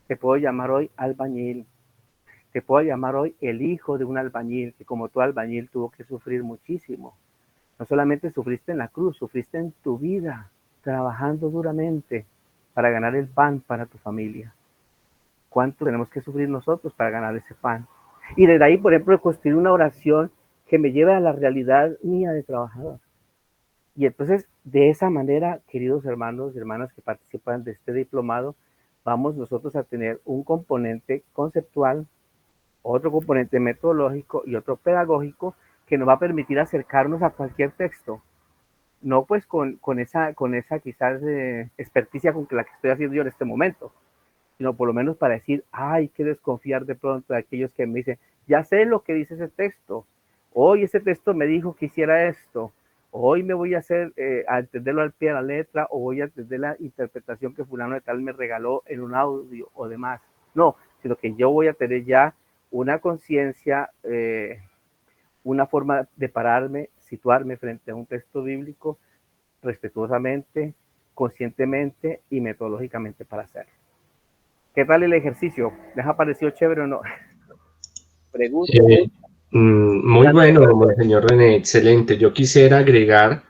Te puedo llamar hoy albañil. Te puedo llamar hoy el hijo de un albañil, que como tu albañil tuvo que sufrir muchísimo. No solamente sufriste en la cruz, sufriste en tu vida, trabajando duramente para ganar el pan para tu familia. ¿Cuánto tenemos que sufrir nosotros para ganar ese pan? Y desde ahí, por ejemplo, construir una oración que me lleve a la realidad mía de trabajador. Y entonces, de esa manera, queridos hermanos y hermanas que participan de este diplomado, vamos nosotros a tener un componente conceptual, otro componente metodológico y otro pedagógico que nos va a permitir acercarnos a cualquier texto. No pues con esa quizás experticia con la que estoy haciendo yo en este momento, sino por lo menos para decir, hay que desconfiar de pronto de aquellos que me dicen, ya sé lo que dice ese texto, hoy ese texto me dijo que hiciera esto, hoy me voy a entenderlo al pie de la letra, o voy a entender la interpretación que fulano de tal me regaló en un audio o demás. No, sino que yo voy a tener ya una conciencia, una forma de pararme, situarme frente a un texto bíblico respetuosamente, conscientemente y metodológicamente para hacerlo. ¿Qué tal el ejercicio? ¿Les ha parecido chévere o no? Pregunta. Muy bueno, señor René, excelente. Yo quisiera agregar,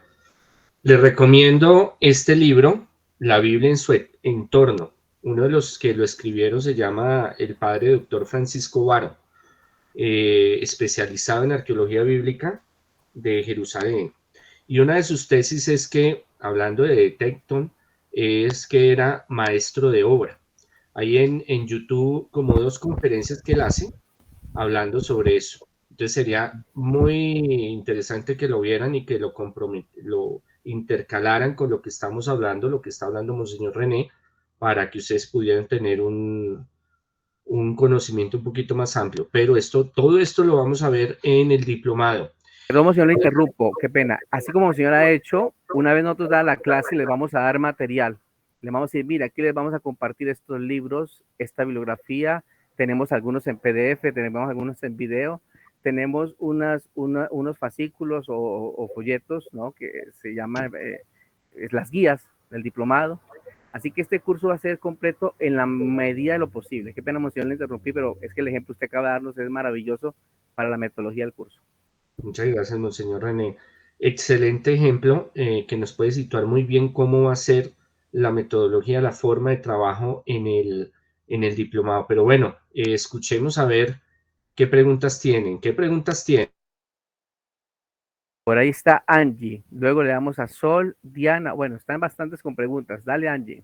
les recomiendo este libro, La Biblia en su entorno. Uno de los que lo escribieron se llama el padre doctor Francisco Varo, especializado en arqueología bíblica de Jerusalén. Y una de sus tesis es que, hablando de Tecton, es que era maestro de obra. Hay en YouTube como 2 conferencias que él hace hablando sobre eso. Entonces sería muy interesante que lo vieran y que lo intercalaran con lo que estamos hablando, lo que está hablando Monseñor René, para que ustedes pudieran tener un conocimiento un poquito más amplio. Pero todo esto lo vamos a ver en el diplomado. Perdón, señor, le interrumpo, qué pena. Así como el señor ha hecho, una vez nosotros da la clase, les vamos a dar material. Le vamos a decir, mira, aquí les vamos a compartir estos libros, esta bibliografía. Tenemos algunos en PDF, tenemos algunos en video. Tenemos unos fascículos o folletos, ¿no? Que se llaman las guías del diplomado. Así que este curso va a ser completo en la medida de lo posible. Qué pena, señor, le interrumpí, pero es que el ejemplo que usted acaba de darnos es maravilloso para la metodología del curso. Muchas gracias, Monseñor René. Excelente ejemplo que nos puede situar muy bien cómo va a ser la metodología, la forma de trabajo en el diplomado. Pero bueno, escuchemos a ver qué preguntas tienen. ¿Qué preguntas tienen? Por ahí está Angie. Luego le damos a Sol, Diana. Bueno, están bastantes con preguntas. Dale, Angie.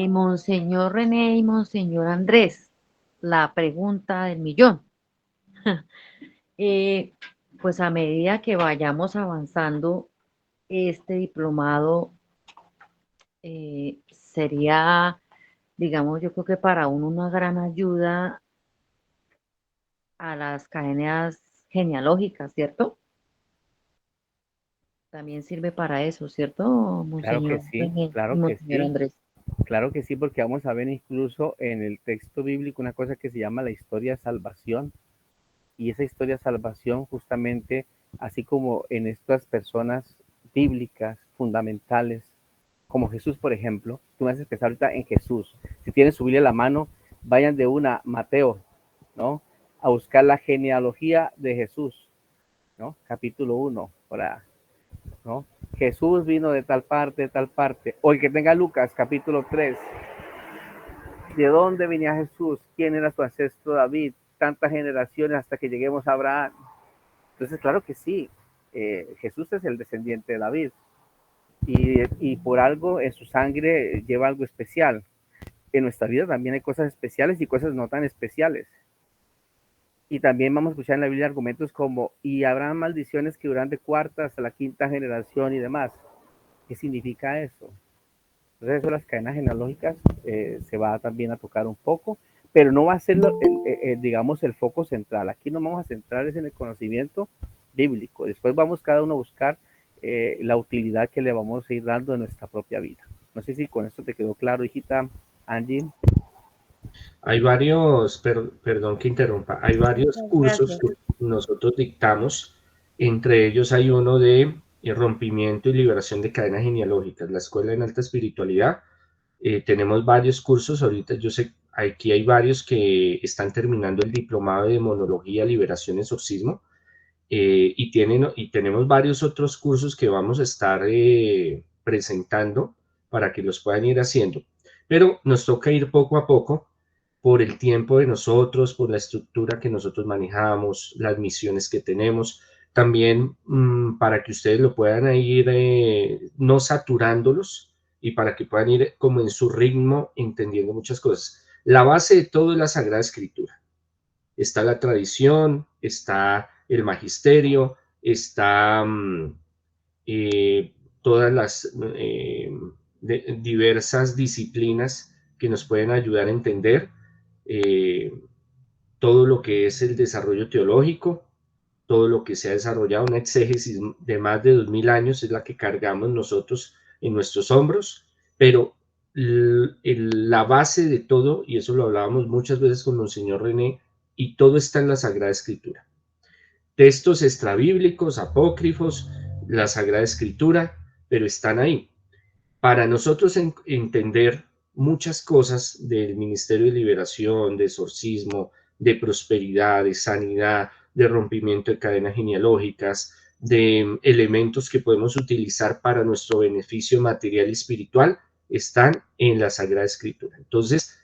Monseñor René y Monseñor Andrés, la pregunta del millón. Pues a medida que vayamos avanzando, este diplomado sería, digamos, yo creo que para uno una gran ayuda a las cadenas genealógicas, ¿cierto? También sirve para eso, ¿cierto, Claro que Monseñor sí, René y claro que Monseñor sí. Andrés? Claro que sí, porque vamos a ver incluso en el texto bíblico una cosa que se llama la historia de salvación. Y esa historia de salvación justamente, así como en estas personas bíblicas fundamentales, como Jesús, por ejemplo, tú me haces pensar ahorita en Jesús. Si tienen su Biblia a la mano, vayan de una Mateo, ¿no? A buscar la genealogía de Jesús, ¿no? Capítulo 1, ¿no? Jesús vino de tal parte, de tal parte. O el que tenga Lucas, capítulo 3. ¿De dónde venía Jesús? ¿Quién era su ancestro David? Tantas generaciones hasta que lleguemos a Abraham. Entonces, claro que sí, Jesús es el descendiente de David. Y por algo en su sangre lleva algo especial. En nuestra vida también hay cosas especiales y cosas no tan especiales. Y también vamos a escuchar en la Biblia argumentos como, y habrá maldiciones que duran de cuarta hasta la quinta generación y demás. ¿Qué significa eso? Entonces eso las cadenas genealógicas se va también a tocar un poco, pero no va a ser, digamos, el foco central. Aquí nos vamos a centrar en el conocimiento bíblico. Después vamos cada uno a buscar la utilidad que le vamos a ir dando en nuestra propia vida. No sé si con esto te quedó claro, hijita Angie. Hay varios, perdón que interrumpa, hay varios cursos que nosotros dictamos, entre ellos hay uno de rompimiento y liberación de cadenas genealógicas, la Escuela en Alta Espiritualidad. Tenemos varios cursos, ahorita yo sé, aquí hay varios que están terminando el diplomado de demonología, liberación, exorcismo, y tenemos varios otros cursos que vamos a estar presentando para que los puedan ir haciendo. Pero nos toca ir poco a poco por el tiempo de nosotros, por la estructura que nosotros manejamos, las misiones que tenemos, también para que ustedes lo puedan ir no saturándolos y para que puedan ir como en su ritmo entendiendo muchas cosas. La base de todo es la Sagrada Escritura. Está la tradición, está el magisterio, está todas las diversas disciplinas que nos pueden ayudar a entender todo lo que es el desarrollo teológico, todo lo que se ha desarrollado, una exégesis de más de 2000 años es la que cargamos nosotros en nuestros hombros, pero la base de todo, y eso lo hablábamos muchas veces con Monseñor René, y todo está en la Sagrada Escritura. Textos extrabíblicos, apócrifos, la Sagrada Escritura, pero están ahí. Para nosotros entender muchas cosas del Ministerio de Liberación, de exorcismo, de prosperidad, de sanidad, de rompimiento de cadenas genealógicas, de elementos que podemos utilizar para nuestro beneficio material y espiritual, están en la Sagrada Escritura. Entonces,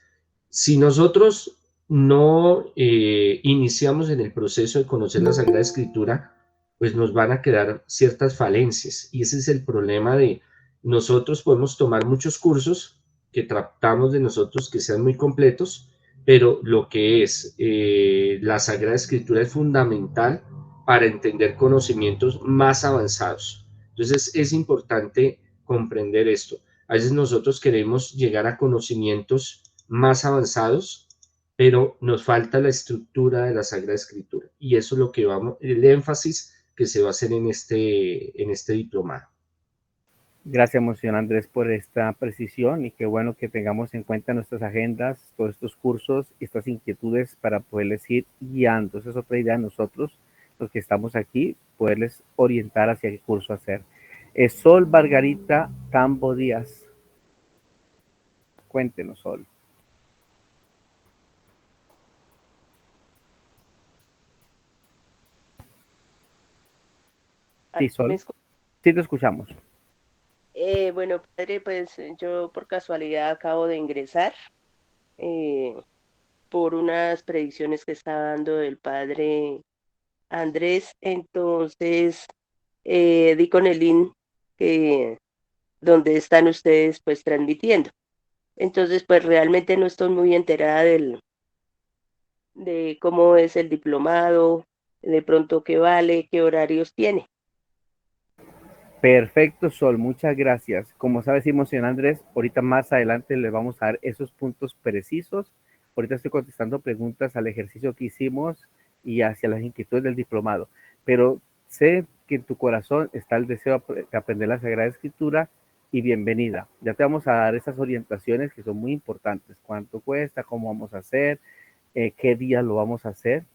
si nosotros no iniciamos en el proceso de conocer la Sagrada Escritura, pues nos van a quedar ciertas falencias. Y ese es el problema de nosotros podemos tomar muchos cursos que tratamos de nosotros que sean muy completos, pero lo que es la Sagrada Escritura es fundamental para entender conocimientos más avanzados. Entonces es importante comprender esto. A veces nosotros queremos llegar a conocimientos más avanzados, pero nos falta la estructura de la Sagrada Escritura. Y eso es lo que vamos, el énfasis que se va a hacer en este diplomado. Gracias, Monseñor Andrés, por esta precisión y qué bueno que tengamos en cuenta nuestras agendas, todos estos cursos y estas inquietudes para poderles ir guiando. Esa es otra idea de nosotros, los que estamos aquí, poderles orientar hacia qué curso hacer. Sol Margarita Tambo Díaz. Cuéntenos, Sol. Sí, Sol. Sí, te escuchamos. Bueno, padre, pues yo por casualidad acabo de ingresar por unas predicciones que está dando el padre Andrés. Entonces, di con el link que, donde están ustedes pues transmitiendo. Entonces, pues realmente no estoy muy enterada de cómo es el diplomado, de pronto qué vale, qué horarios tiene. Perfecto, Sol, muchas gracias. Como sabes, Monseñor Andrés, ahorita más adelante le vamos a dar esos puntos precisos. Ahorita estoy contestando preguntas al ejercicio que hicimos y hacia las inquietudes del diplomado, pero sé que en tu corazón está el deseo de aprender la Sagrada Escritura y bienvenida. Ya te vamos a dar esas orientaciones que son muy importantes. ¿Cuánto cuesta? ¿Cómo vamos a hacer? ¿Qué día lo vamos a hacer?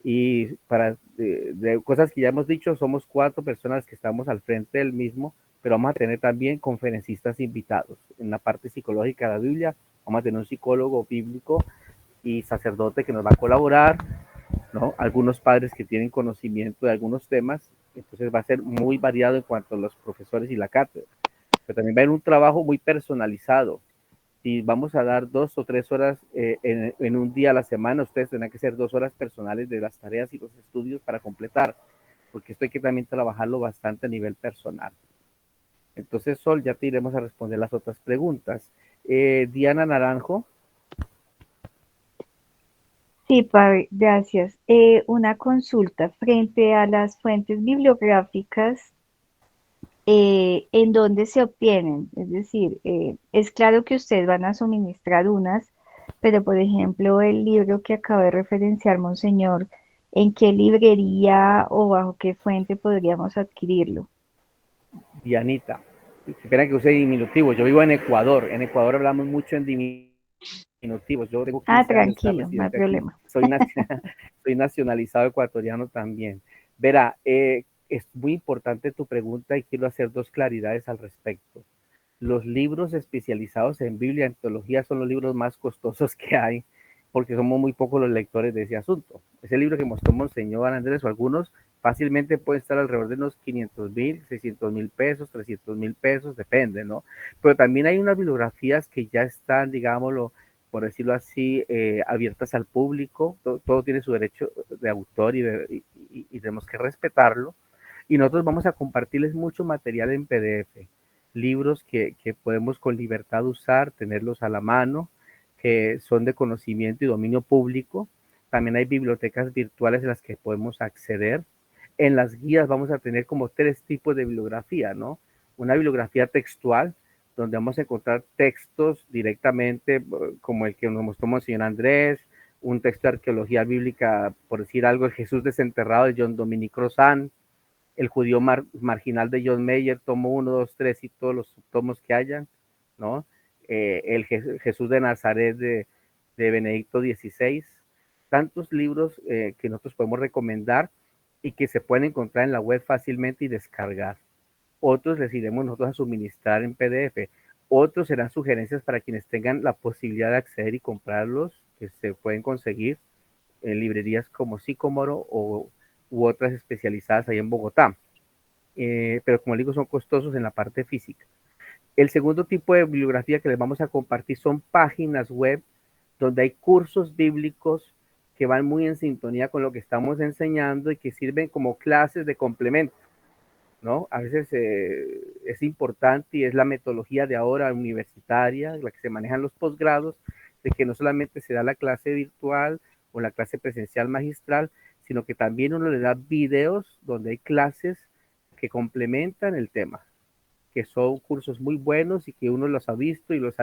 Y para de cosas que ya hemos dicho, somos 4 personas que estamos al frente del mismo, pero vamos a tener también conferencistas invitados. En la parte psicológica de la Biblia, vamos a tener un psicólogo bíblico y sacerdote que nos va a colaborar, ¿no? Algunos padres que tienen conocimiento de algunos temas, entonces va a ser muy variado en cuanto a los profesores y la cátedra. Pero también va a haber un trabajo muy personalizado. Si vamos a dar 2 o 3 horas en un día a la semana, ustedes tendrán que hacer 2 horas personales de las tareas y los estudios para completar, porque esto hay que también trabajarlo bastante a nivel personal. Entonces, Sol, ya te iremos a responder las otras preguntas. Diana Naranjo. Sí, padre, gracias. Una consulta frente a las fuentes bibliográficas, ¿en dónde se obtienen? Es decir, es claro que ustedes van a suministrar unas, pero por ejemplo, el libro que acaba de referenciar Monseñor, ¿en qué librería o bajo qué fuente podríamos adquirirlo? Dianita. Espera que use diminutivo. Yo vivo en Ecuador. En Ecuador hablamos mucho en diminutivos. Yo tengo Ah, 15 años de estar tranquilo, no hay residente aquí. problema. Soy nacionalizado ecuatoriano también. Verá, es muy importante tu pregunta y quiero hacer 2 claridades al respecto. Los libros especializados en Biblia, en teología, son los libros más costosos que hay, porque somos muy pocos los lectores de ese asunto. Ese libro que mostró Monseñor Andrés o algunos, fácilmente puede estar alrededor de unos 500,000, 600,000 pesos, 300,000 pesos, depende, ¿no? Pero también hay unas bibliografías que ya están, digámoslo, por decirlo así, abiertas al público. Todo tiene su derecho de autor y tenemos que respetarlo. Y nosotros vamos a compartirles mucho material en PDF, libros que podemos con libertad usar, tenerlos a la mano, que son de conocimiento y dominio público. También hay bibliotecas virtuales en las que podemos acceder. En las guías vamos a tener como 3 tipos de bibliografía, ¿no? Una bibliografía textual, donde vamos a encontrar textos directamente, como el que nos mostró Monseñor Andrés, un texto de arqueología bíblica, por decir algo, el Jesús desenterrado de John Dominic Crozan, el judío marginal de John Mayer, tomo 1, 2, 3 y todos los subtomos que hayan, ¿no? El Jesús de Nazaret de Benedicto XVI, tantos libros que nosotros podemos recomendar y que se pueden encontrar en la web fácilmente y descargar. Otros les iremos nosotros a suministrar en PDF. Otros serán sugerencias para quienes tengan la posibilidad de acceder y comprarlos, que se pueden conseguir en librerías como Sicomoro u otras especializadas ahí en Bogotá. Pero como digo, son costosos en la parte física. El segundo tipo de bibliografía que les vamos a compartir son páginas web donde hay cursos bíblicos que van muy en sintonía con lo que estamos enseñando y que sirven como clases de complemento. ¿no? A veces es importante y es la metodología de ahora universitaria, la que se manejan los posgrados, de que no solamente se da la clase virtual o la clase presencial magistral, sino que también uno le da videos donde hay clases que complementan el tema, que son cursos muy buenos y que uno los ha visto y los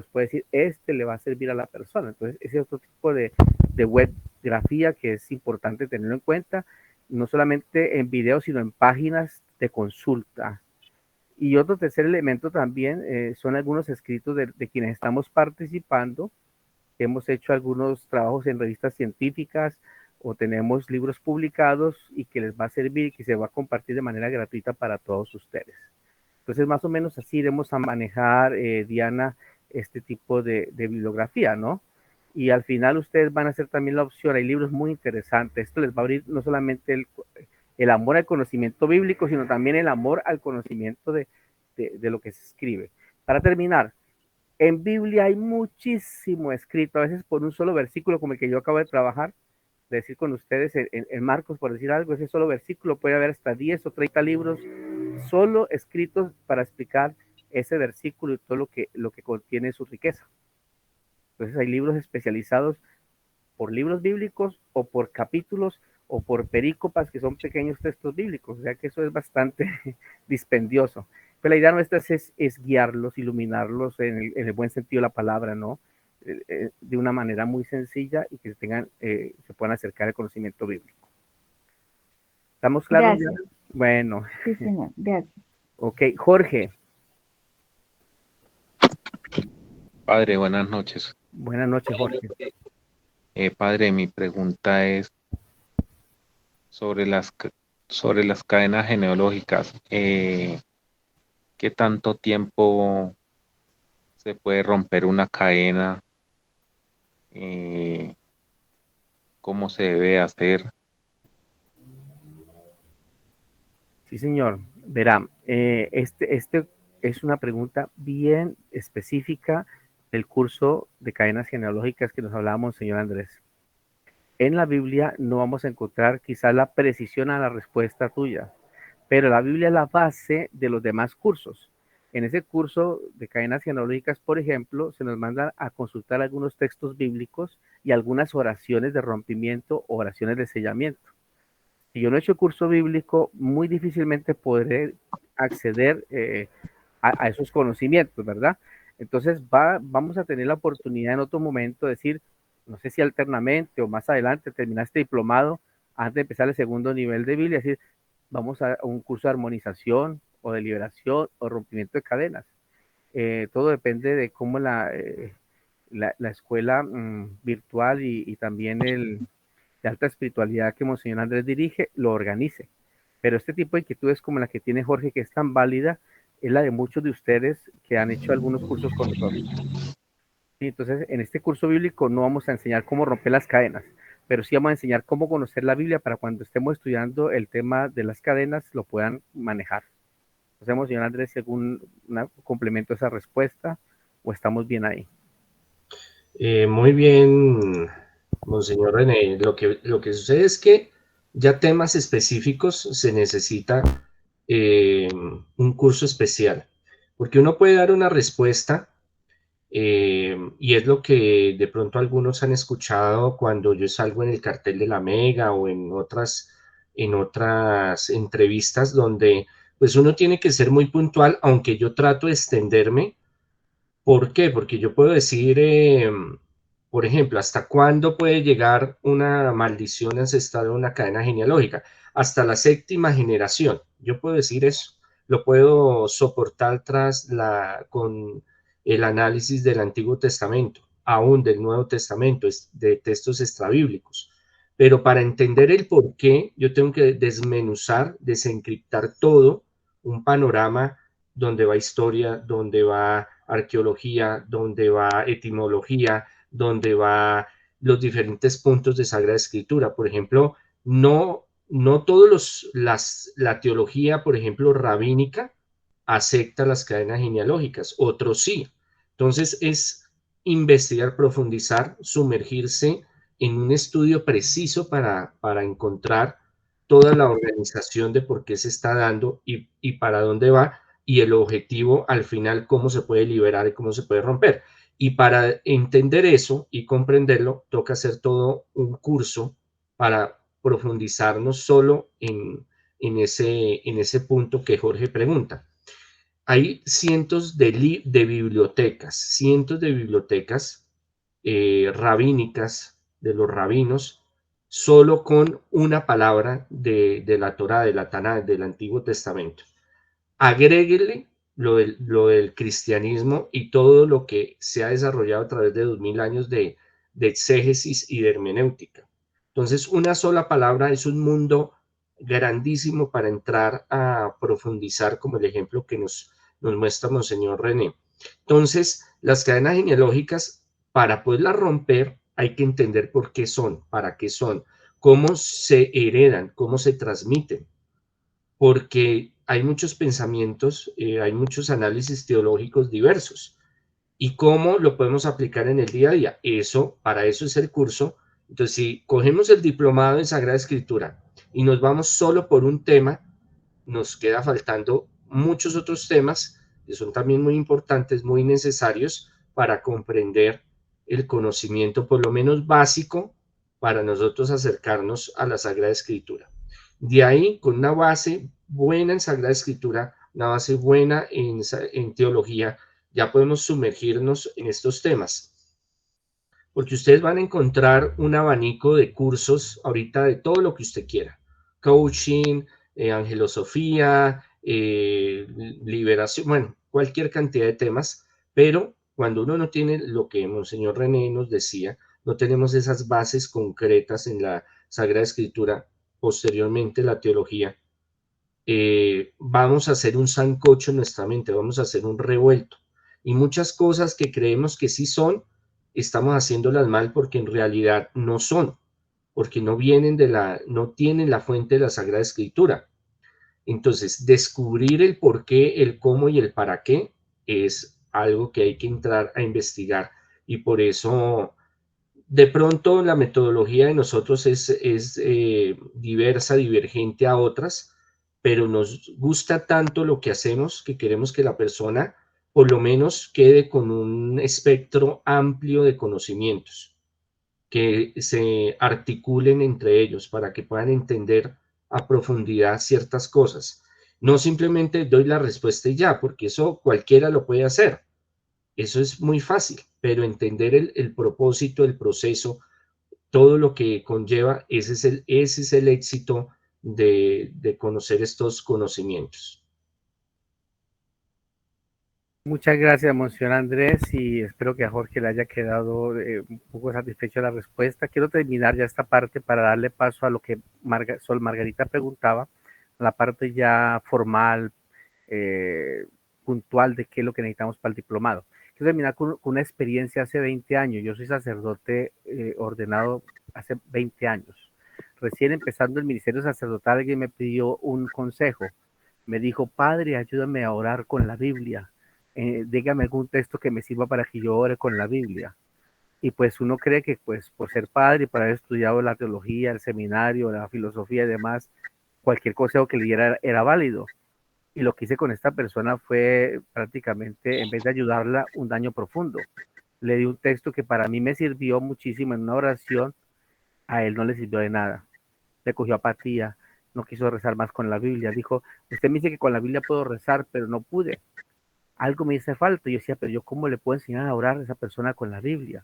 puede decir, este le va a servir a la persona. Entonces, ese es otro tipo de webgrafía que es importante tenerlo en cuenta, no solamente en videos, sino en páginas de consulta. Y otro tercer elemento también son algunos escritos de quienes estamos participando. Hemos hecho algunos trabajos en revistas científicas o tenemos libros publicados y que les va a servir y que se va a compartir de manera gratuita para todos ustedes. Entonces, más o menos así iremos a manejar, Diana, este tipo de bibliografía, ¿no? Y al final ustedes van a hacer también la opción, hay libros muy interesantes, esto les va a abrir no solamente el amor al conocimiento bíblico, sino también el amor al conocimiento de lo que se escribe. Para terminar, en Biblia hay muchísimo escrito, a veces por un solo versículo como el que yo acabo de trabajar, de decir con ustedes en Marcos, por decir algo, ese solo versículo puede haber hasta 10 o 30 libros solo escritos para explicar ese versículo y todo lo que contiene su riqueza. Entonces hay libros especializados por libros bíblicos o por capítulos o por perícopas que son pequeños textos bíblicos, o sea que eso es bastante dispendioso. Pero la idea nuestra es guiarlos, iluminarlos en el buen sentido de la palabra, ¿no? De una manera muy sencilla y que tengan, se puedan acercar al conocimiento bíblico. ¿Estamos claros? Gracias. Ya? Bueno. Sí, señor, gracias. Ok, Jorge. Padre, buenas noches. Buenas noches, Jorge. Padre, mi pregunta es sobre las cadenas genealógicas. ¿Qué tanto tiempo se puede romper una cadena? ¿Cómo se debe hacer? Sí, señor. Verá, este es una pregunta bien específica del curso de cadenas genealógicas que nos hablábamos, señor Andrés. En la Biblia no vamos a encontrar quizás la precisión a la respuesta tuya, pero la Biblia es la base de los demás cursos. En ese curso de cadenas genealógicas, por ejemplo, se nos manda a consultar algunos textos bíblicos y algunas oraciones de rompimiento o oraciones de sellamiento. Si yo no he hecho curso bíblico, muy difícilmente podré acceder a esos conocimientos, ¿verdad? Entonces vamos a tener la oportunidad en otro momento de decir, no sé si alternamente o más adelante terminaste diplomado, antes de empezar el segundo nivel de Biblia, decir, vamos a un curso de armonización o de liberación o rompimiento de cadenas. Todo depende de cómo la escuela virtual y también el de alta espiritualidad que Monseñor Andrés dirige lo organice. Pero este tipo de inquietudes como la que tiene Jorge, que es tan válida, es la de muchos de ustedes que han hecho algunos cursos con nosotros. Y entonces, en este curso bíblico no vamos a enseñar cómo romper las cadenas, pero sí vamos a enseñar cómo conocer la Biblia para cuando estemos estudiando el tema de las cadenas lo puedan manejar. Entonces, señor Andrés, si algún complemento a esa respuesta o estamos bien ahí. Muy bien, Monseñor René. Lo que sucede es que ya temas específicos se necesita un curso especial, porque uno puede dar una respuesta y es lo que de pronto algunos han escuchado cuando yo salgo en el cartel de la Mega o en otras entrevistas donde pues uno tiene que ser muy puntual, aunque yo trato de extenderme. ¿Por qué? Porque yo puedo decir, por ejemplo, ¿hasta cuándo puede llegar una maldición ancestral en una cadena genealógica? Hasta la séptima generación. Yo puedo decir eso. Lo puedo soportar con el análisis del Antiguo Testamento, aún del Nuevo Testamento, de textos extrabíblicos. Pero para entender el por qué, yo tengo que desmenuzar, desencriptar todo, un panorama donde va historia, donde va arqueología, donde va etimología, donde va los diferentes puntos de Sagrada Escritura. Por ejemplo, no todos la teología, por ejemplo, rabínica, acepta las cadenas genealógicas, otros sí. Entonces es investigar, profundizar, sumergirse en un estudio preciso para encontrar toda la organización de por qué se está dando y para dónde va, y el objetivo al final, cómo se puede liberar y cómo se puede romper. Y para entender eso y comprenderlo, toca hacer todo un curso para profundizarnos solo en ese punto que Jorge pregunta. Hay cientos de bibliotecas, cientos de bibliotecas rabínicas de los rabinos, solo con una palabra de la Torá, de la Taná, del Antiguo Testamento. Agréguele lo del cristianismo y todo lo que se ha desarrollado a través de 2000 años de exégesis y de hermenéutica. Entonces, una sola palabra es un mundo grandísimo para entrar a profundizar, como el ejemplo que nos muestra Monseñor René. Entonces, las cadenas genealógicas, para poderlas romper, hay que entender por qué son, para qué son, cómo se heredan, cómo se transmiten, porque hay muchos pensamientos, hay muchos análisis teológicos diversos. ¿Y cómo lo podemos aplicar en el día a día? Para eso es el curso. Entonces, si cogemos el diplomado en Sagrada Escritura y nos vamos solo por un tema, nos queda faltando muchos otros temas que son también muy importantes, muy necesarios para comprender el conocimiento, por lo menos básico, para nosotros acercarnos a la Sagrada Escritura. De ahí, con una base buena en Sagrada Escritura, una base buena en teología, ya podemos sumergirnos en estos temas. Porque ustedes van a encontrar un abanico de cursos ahorita de todo lo que usted quiera. Coaching, angelosofía, liberación, bueno, cualquier cantidad de temas, pero cuando uno no tiene lo que Monseñor René nos decía, no tenemos esas bases concretas en la Sagrada Escritura, posteriormente la teología, vamos a hacer un sancocho en nuestra mente, vamos a hacer un revuelto. Y muchas cosas que creemos que sí son, estamos haciéndolas mal porque en realidad no son, porque no tienen la fuente de la Sagrada Escritura. Entonces, descubrir el por qué, el cómo y el para qué es algo que hay que entrar a investigar. Y por eso, de pronto, la metodología de nosotros es diversa, divergente a otras, pero nos gusta tanto lo que hacemos que queremos que la persona por lo menos quede con un espectro amplio de conocimientos, que se articulen entre ellos para que puedan entender a profundidad ciertas cosas. No simplemente doy la respuesta y ya, porque eso cualquiera lo puede hacer. Eso es muy fácil, pero entender el propósito, el proceso, todo lo que conlleva, ese es el éxito de conocer estos conocimientos. Muchas gracias, Monseñor Andrés, y espero que a Jorge le haya quedado un poco satisfecho la respuesta. Quiero terminar ya esta parte para darle paso a lo que Sol Margarita preguntaba, la parte ya formal, puntual de qué es lo que necesitamos para el diplomado. Quiero terminar con una experiencia hace 20 años. Yo soy sacerdote ordenado hace 20 años. Recién empezando el ministerio sacerdotal, alguien me pidió un consejo. Me dijo, padre, ayúdame a orar con la Biblia. Dígame algún texto que me sirva para que yo ore con la Biblia. Y pues uno cree que pues por ser padre y por haber estudiado la teología, el seminario, la filosofía y demás, cualquier consejo que le diera era válido. Y lo que hice con esta persona fue prácticamente, en vez de ayudarla, un daño profundo. Le di un texto que para mí me sirvió muchísimo en una oración, a él no le sirvió de nada. Le cogió apatía, no quiso rezar más con la Biblia. Dijo, usted me dice que con la Biblia puedo rezar, pero no pude. Algo me hizo falta. Yo decía, pero yo cómo le puedo enseñar a orar a esa persona con la Biblia.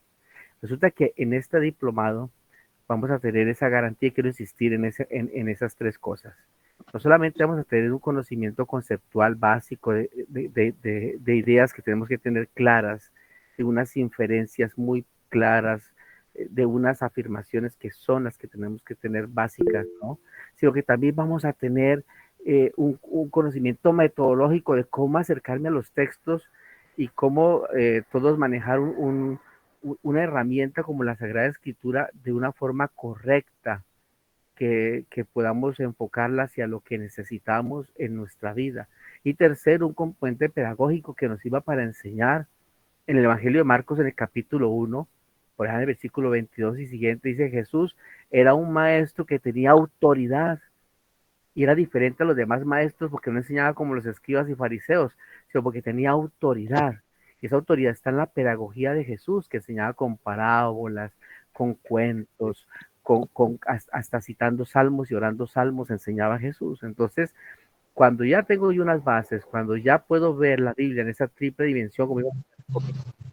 Resulta que en este diplomado vamos a tener esa garantía y quiero insistir en esas tres cosas. No solamente vamos a tener un conocimiento conceptual básico de ideas que tenemos que tener claras, de unas inferencias muy claras, de unas afirmaciones que son las que tenemos que tener básicas, ¿no? Sino que también vamos a tener un conocimiento metodológico de cómo acercarme a los textos y cómo todos manejar una herramienta como la Sagrada Escritura de una forma correcta, que podamos enfocarla hacia lo que necesitamos en nuestra vida. Y tercero, un componente pedagógico que nos sirva para enseñar. En el Evangelio de Marcos, en el capítulo 1, por ejemplo, en el versículo 22 y siguiente, dice Jesús era un maestro que tenía autoridad y era diferente a los demás maestros porque no enseñaba como los escribas y fariseos, sino porque tenía autoridad. Y esa autoridad está en la pedagogía de Jesús, que enseñaba con parábolas, con cuentos, hasta citando salmos y orando salmos, enseñaba Jesús. Entonces, cuando ya tengo yo unas bases, cuando ya puedo ver la Biblia en esa triple dimensión, como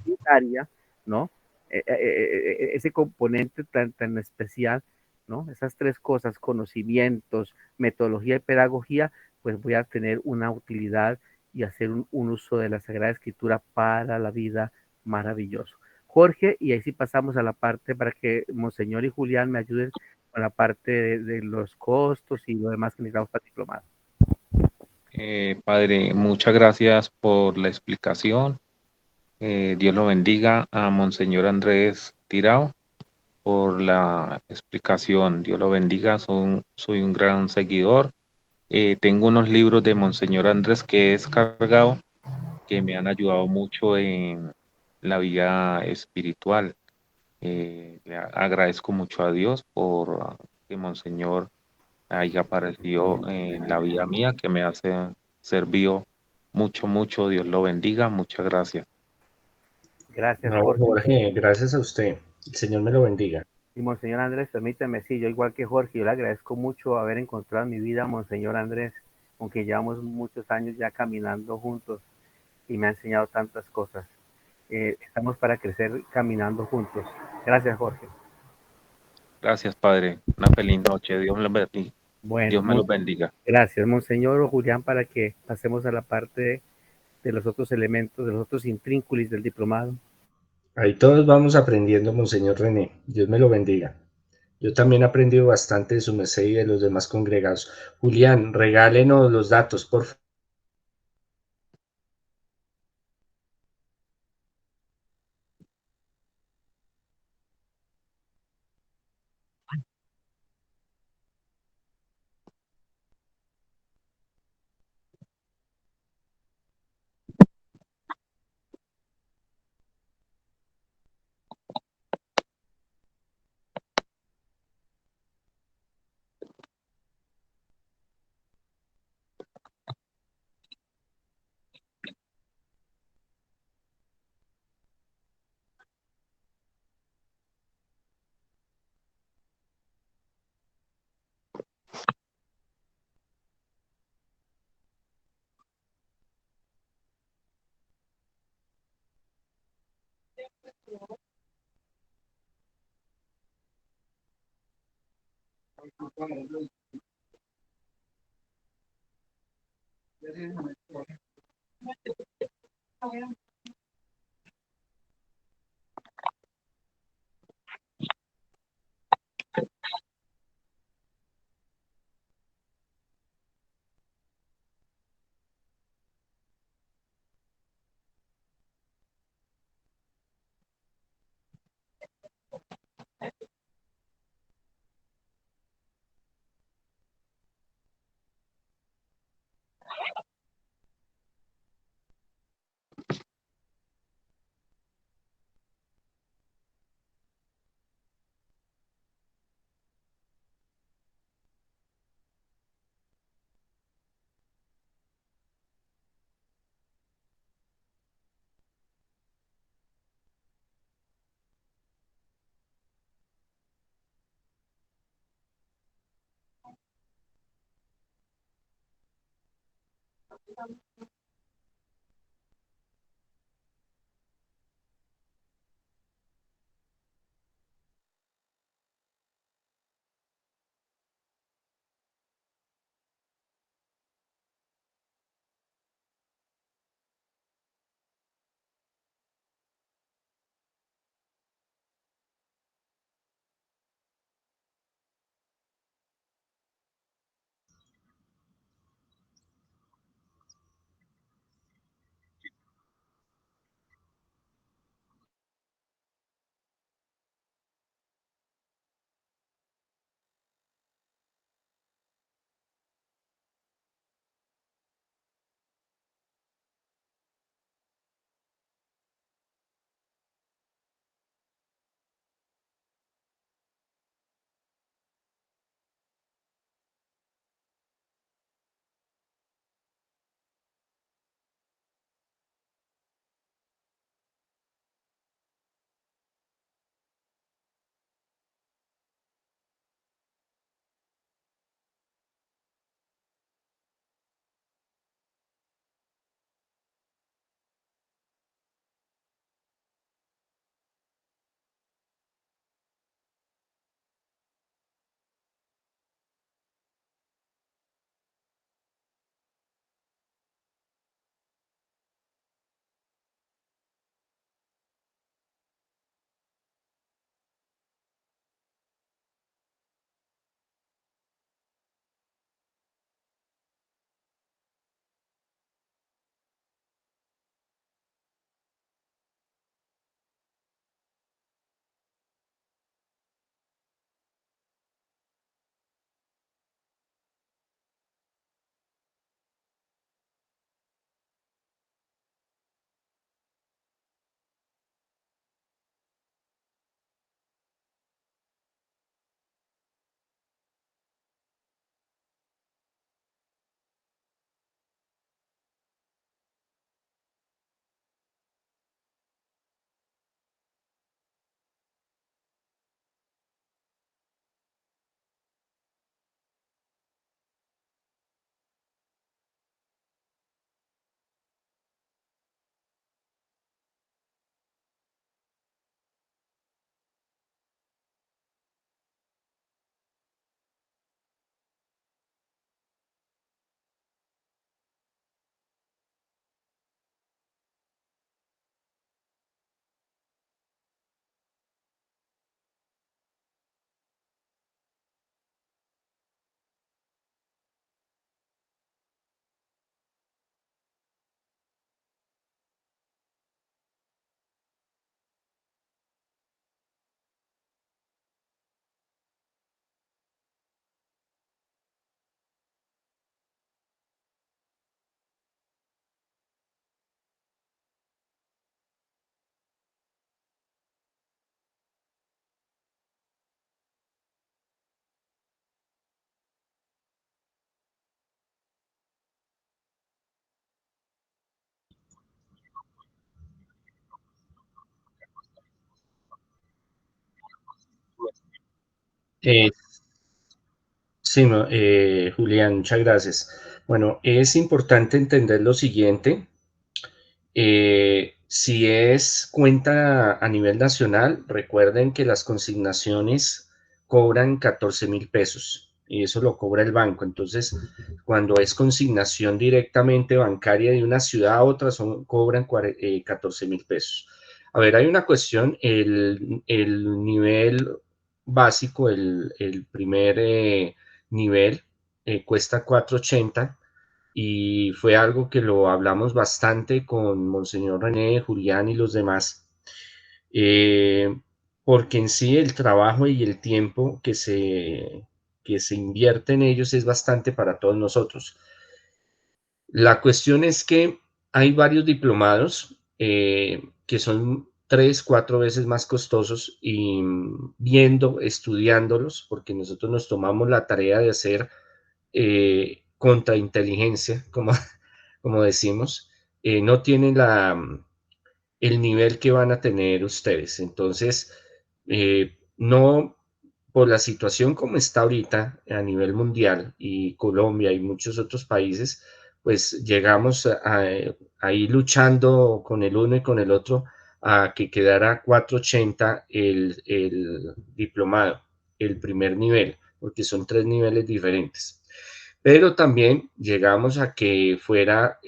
unitaria, ¿no? Ese componente tan especial, ¿no? Esas tres cosas, conocimientos, metodología y pedagogía, pues voy a tener una utilidad y hacer un uso de la Sagrada Escritura para la vida maravilloso. Jorge, y ahí sí pasamos a la parte para que Monseñor y Julián me ayuden con la parte de los costos y lo demás que necesitamos para el diplomado. Padre, muchas gracias por la explicación. Dios lo bendiga a Monseñor Andrés Tirao por la explicación. Dios lo bendiga, soy un gran seguidor. Tengo unos libros de Monseñor Andrés que he descargado que me han ayudado mucho en la vida espiritual. Le agradezco mucho a Dios por que Monseñor haya aparecido en la vida mía, que me hace servido mucho, mucho. Dios lo bendiga. Muchas gracias. Gracias, No, Jorge. Jorge, gracias a usted. El Señor me lo bendiga. Y Monseñor Andrés, permíteme, sí, yo igual que Jorge, yo le agradezco mucho haber encontrado en mi vida a Monseñor Andrés, aunque llevamos muchos años ya caminando juntos y me ha enseñado tantas cosas. Estamos para crecer caminando juntos. Gracias, Jorge. Gracias, Padre. Una feliz noche. Dios me lo bendiga. Bueno, Dios me los bendiga. gracias, Monseñor o Julián, para que pasemos a la parte de los otros elementos, de los otros intrínculis del diplomado. Ahí todos vamos aprendiendo, Monseñor René. Dios me lo bendiga. Yo también he aprendido bastante de su merced y de los demás congregados. Julián, regálenos los datos, por favor. Eh, sí, Julián, muchas gracias. Bueno, es importante entender lo siguiente. Si es cuenta a nivel nacional, recuerden que las consignaciones cobran 14.000 pesos y eso lo cobra el banco. Entonces, cuando es consignación directamente bancaria de una ciudad a otra, cobran 14.000 pesos. A ver, hay una cuestión, el nivel básico, el primer nivel, cuesta 480 y fue algo que lo hablamos bastante con Monseñor René, Julián y los demás, eh, porque en sí el trabajo y el tiempo que se invierte en ellos es bastante para todos nosotros. La cuestión es que hay varios diplomados que son 3, 4 veces más costosos y estudiándolos, porque nosotros nos tomamos la tarea de hacer contrainteligencia, como decimos, no tienen el nivel que van a tener ustedes. Entonces, no, por la situación como está ahorita a nivel mundial y Colombia y muchos otros países, pues llegamos a ir luchando con el uno y con el otro a que quedara 480 el diplomado, el primer nivel, porque son 3 niveles diferentes. Pero también llegamos a que fuera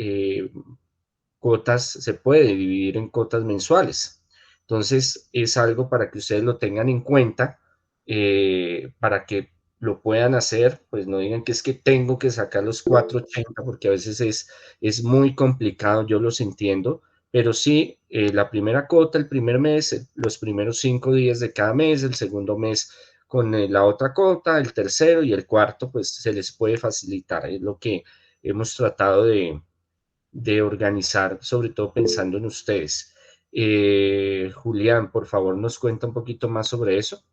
cuotas, se puede dividir en cuotas mensuales. Entonces, es algo para que ustedes lo tengan en cuenta, para que lo puedan hacer, pues no digan que es que tengo que sacar los 480, porque a veces es muy complicado, yo los entiendo, pero sí, la primera cuota, el primer mes, los primeros 5 días de cada mes, el segundo mes con la otra cuota, el tercero y el cuarto, pues se les puede facilitar, es lo que hemos tratado de organizar, sobre todo pensando en ustedes. Julián, por favor, nos cuenta un poquito más sobre eso.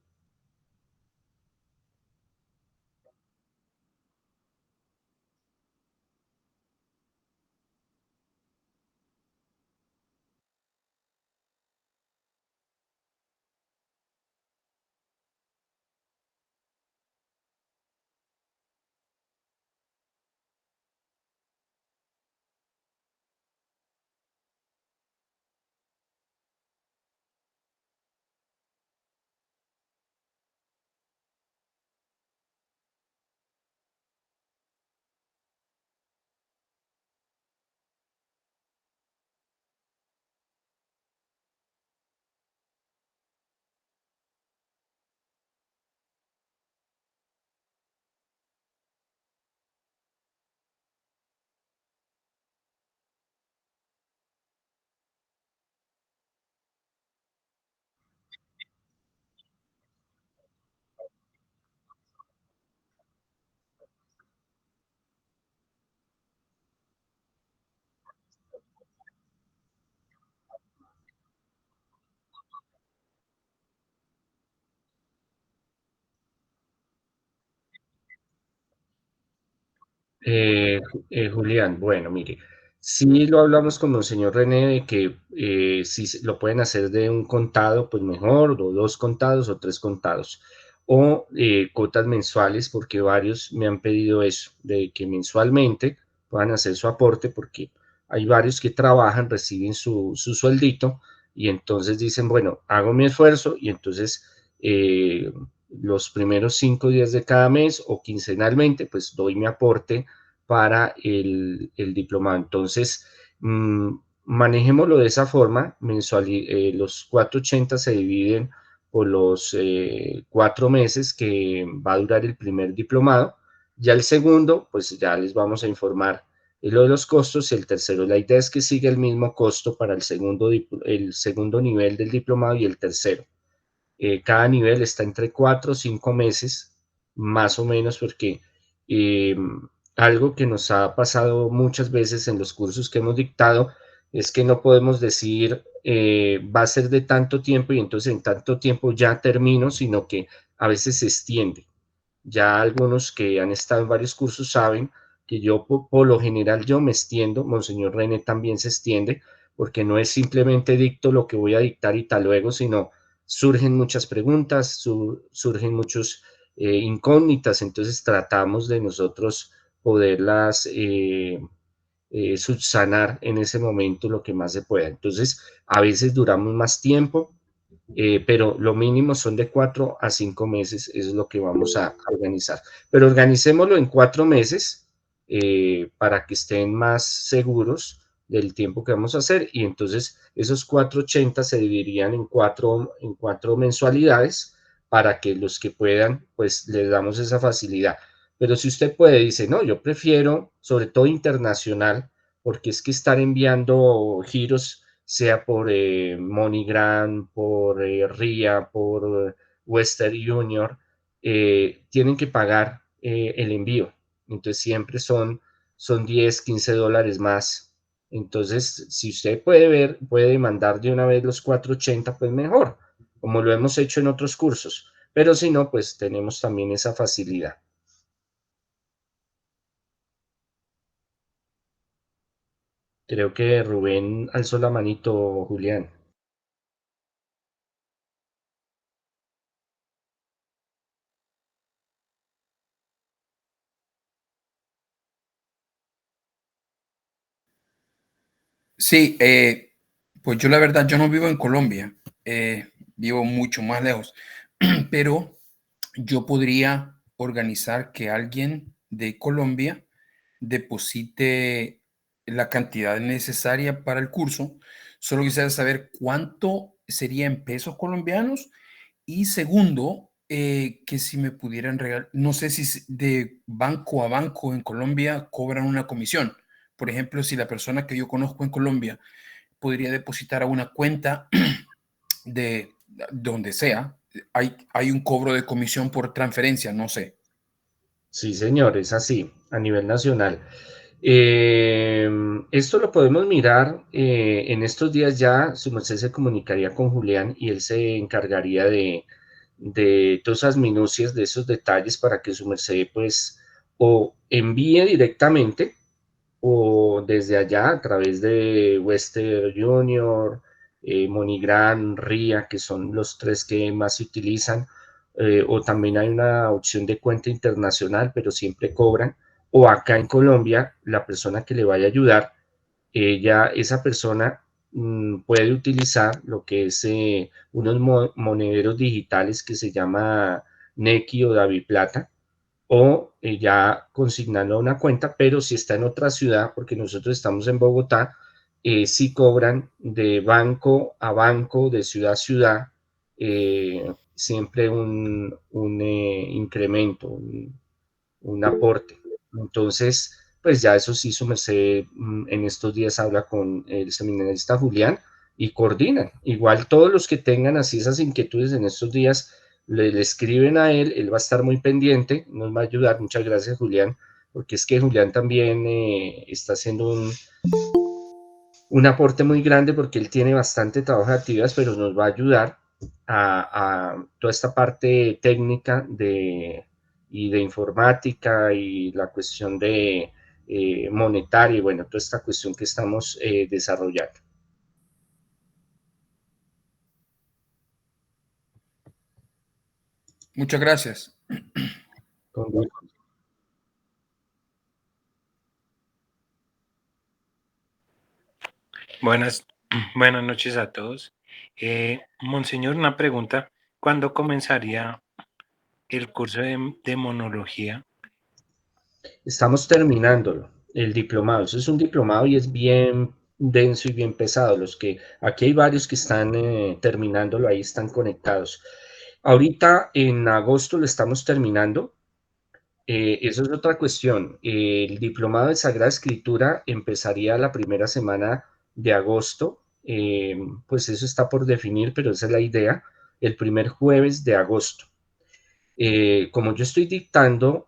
Julián, bueno, mire, sí lo hablamos con Monseñor René de que si lo pueden hacer de un contado, pues mejor, o 2 contados o 3 contados, o cuotas mensuales, porque varios me han pedido eso, de que mensualmente puedan hacer su aporte, porque hay varios que trabajan, reciben su sueldito, y entonces dicen, bueno, hago mi esfuerzo, y entonces eh, los primeros 5 días de cada mes o quincenalmente, pues doy mi aporte para el diplomado. Entonces, manejémoslo de esa forma, los 480 se dividen por los 4 meses que va a durar el primer diplomado. Ya el segundo, pues ya les vamos a informar lo de los costos, y el tercero, la idea es que siga el mismo costo para el segundo nivel del diplomado y el tercero. Cada nivel está entre 4 o 5 meses, más o menos, porque eh, algo que nos ha pasado muchas veces en los cursos que hemos dictado es que no podemos decir va a ser de tanto tiempo y entonces en tanto tiempo ya termino, sino que a veces se extiende. Ya algunos que han estado en varios cursos saben que yo, por lo general, yo me extiendo, Monseñor René también se extiende, porque no es simplemente dicto lo que voy a dictar y tal luego, sino surgen muchas preguntas, surgen muchos incógnitas, entonces tratamos de nosotros poderlas subsanar en ese momento lo que más se pueda. Entonces, a veces duramos más tiempo, pero lo mínimo son de 4 a 5 meses, eso es lo que vamos a organizar. Pero organicémoslo en 4 meses para que estén más seguros del tiempo que vamos a hacer, y entonces esos 480 se dividirían en cuatro mensualidades para que los que puedan, pues les damos esa facilidad. Pero si usted puede, dice, no, yo prefiero, sobre todo internacional, porque es que estar enviando giros, sea por MoneyGram, por RIA, por Western Union, tienen que pagar el envío. Entonces siempre son 10, 15 dólares más. Entonces, si usted puede ver, puede mandar de una vez los 480, pues mejor, como lo hemos hecho en otros cursos. Pero si no, pues tenemos también esa facilidad. Creo que Rubén alzó la manito, Julián. Sí, pues yo la verdad, yo no vivo en Colombia, vivo mucho más lejos, pero yo podría organizar que alguien de Colombia deposite la cantidad necesaria para el curso. Solo quisiera saber cuánto sería en pesos colombianos, y segundo, que si me pudieran regalar, no sé si de banco a banco en Colombia cobran una comisión. Por ejemplo, si la persona que yo conozco en Colombia podría depositar a una cuenta de donde sea, hay un cobro de comisión por transferencia, no sé. Sí, señor, es así, a nivel nacional. Esto lo podemos mirar en estos días ya. Su merced se comunicaría con Julián y él se encargaría de todas esas minucias, de esos detalles para que su merced pues o envíe directamente o desde allá a través de Western Junior, MoneyGram, RIA, que son los tres que más se utilizan, o también hay una opción de cuenta internacional, pero siempre cobran, o acá en Colombia, la persona que le vaya a ayudar, esa persona puede utilizar lo que es unos monederos digitales que se llama Nequi o DaviPlata, o ya consignarlo a una cuenta, pero si está en otra ciudad, porque nosotros estamos en Bogotá, sí cobran de banco a banco, de ciudad a ciudad, siempre un incremento, un aporte. Entonces, pues ya eso sí, su merced en estos días habla con el seminarista Julián y coordinan. Igual todos los que tengan así esas inquietudes en estos días, le escriben a él, él va a estar muy pendiente, nos va a ayudar. Muchas gracias, Julián, porque es que Julián también está haciendo un aporte muy grande porque él tiene bastante trabajo de actividades, pero nos va a ayudar a toda esta parte técnica y de informática y la cuestión de monetaria y bueno, toda esta cuestión que estamos desarrollando. Muchas gracias. Con gusto. Buenas noches a todos. Monseñor, una pregunta. ¿Cuándo comenzaría el curso de monología? Estamos terminándolo, el diplomado. Eso es un diplomado y es bien denso y bien pesado. Aquí hay varios que están terminándolo, ahí están conectados. Ahorita en agosto lo estamos terminando. Eso es otra cuestión. El diplomado de Sagrada Escritura empezaría la primera semana de agosto. Pues eso está por definir, pero esa es la idea. El primer jueves de agosto. Como yo estoy dictando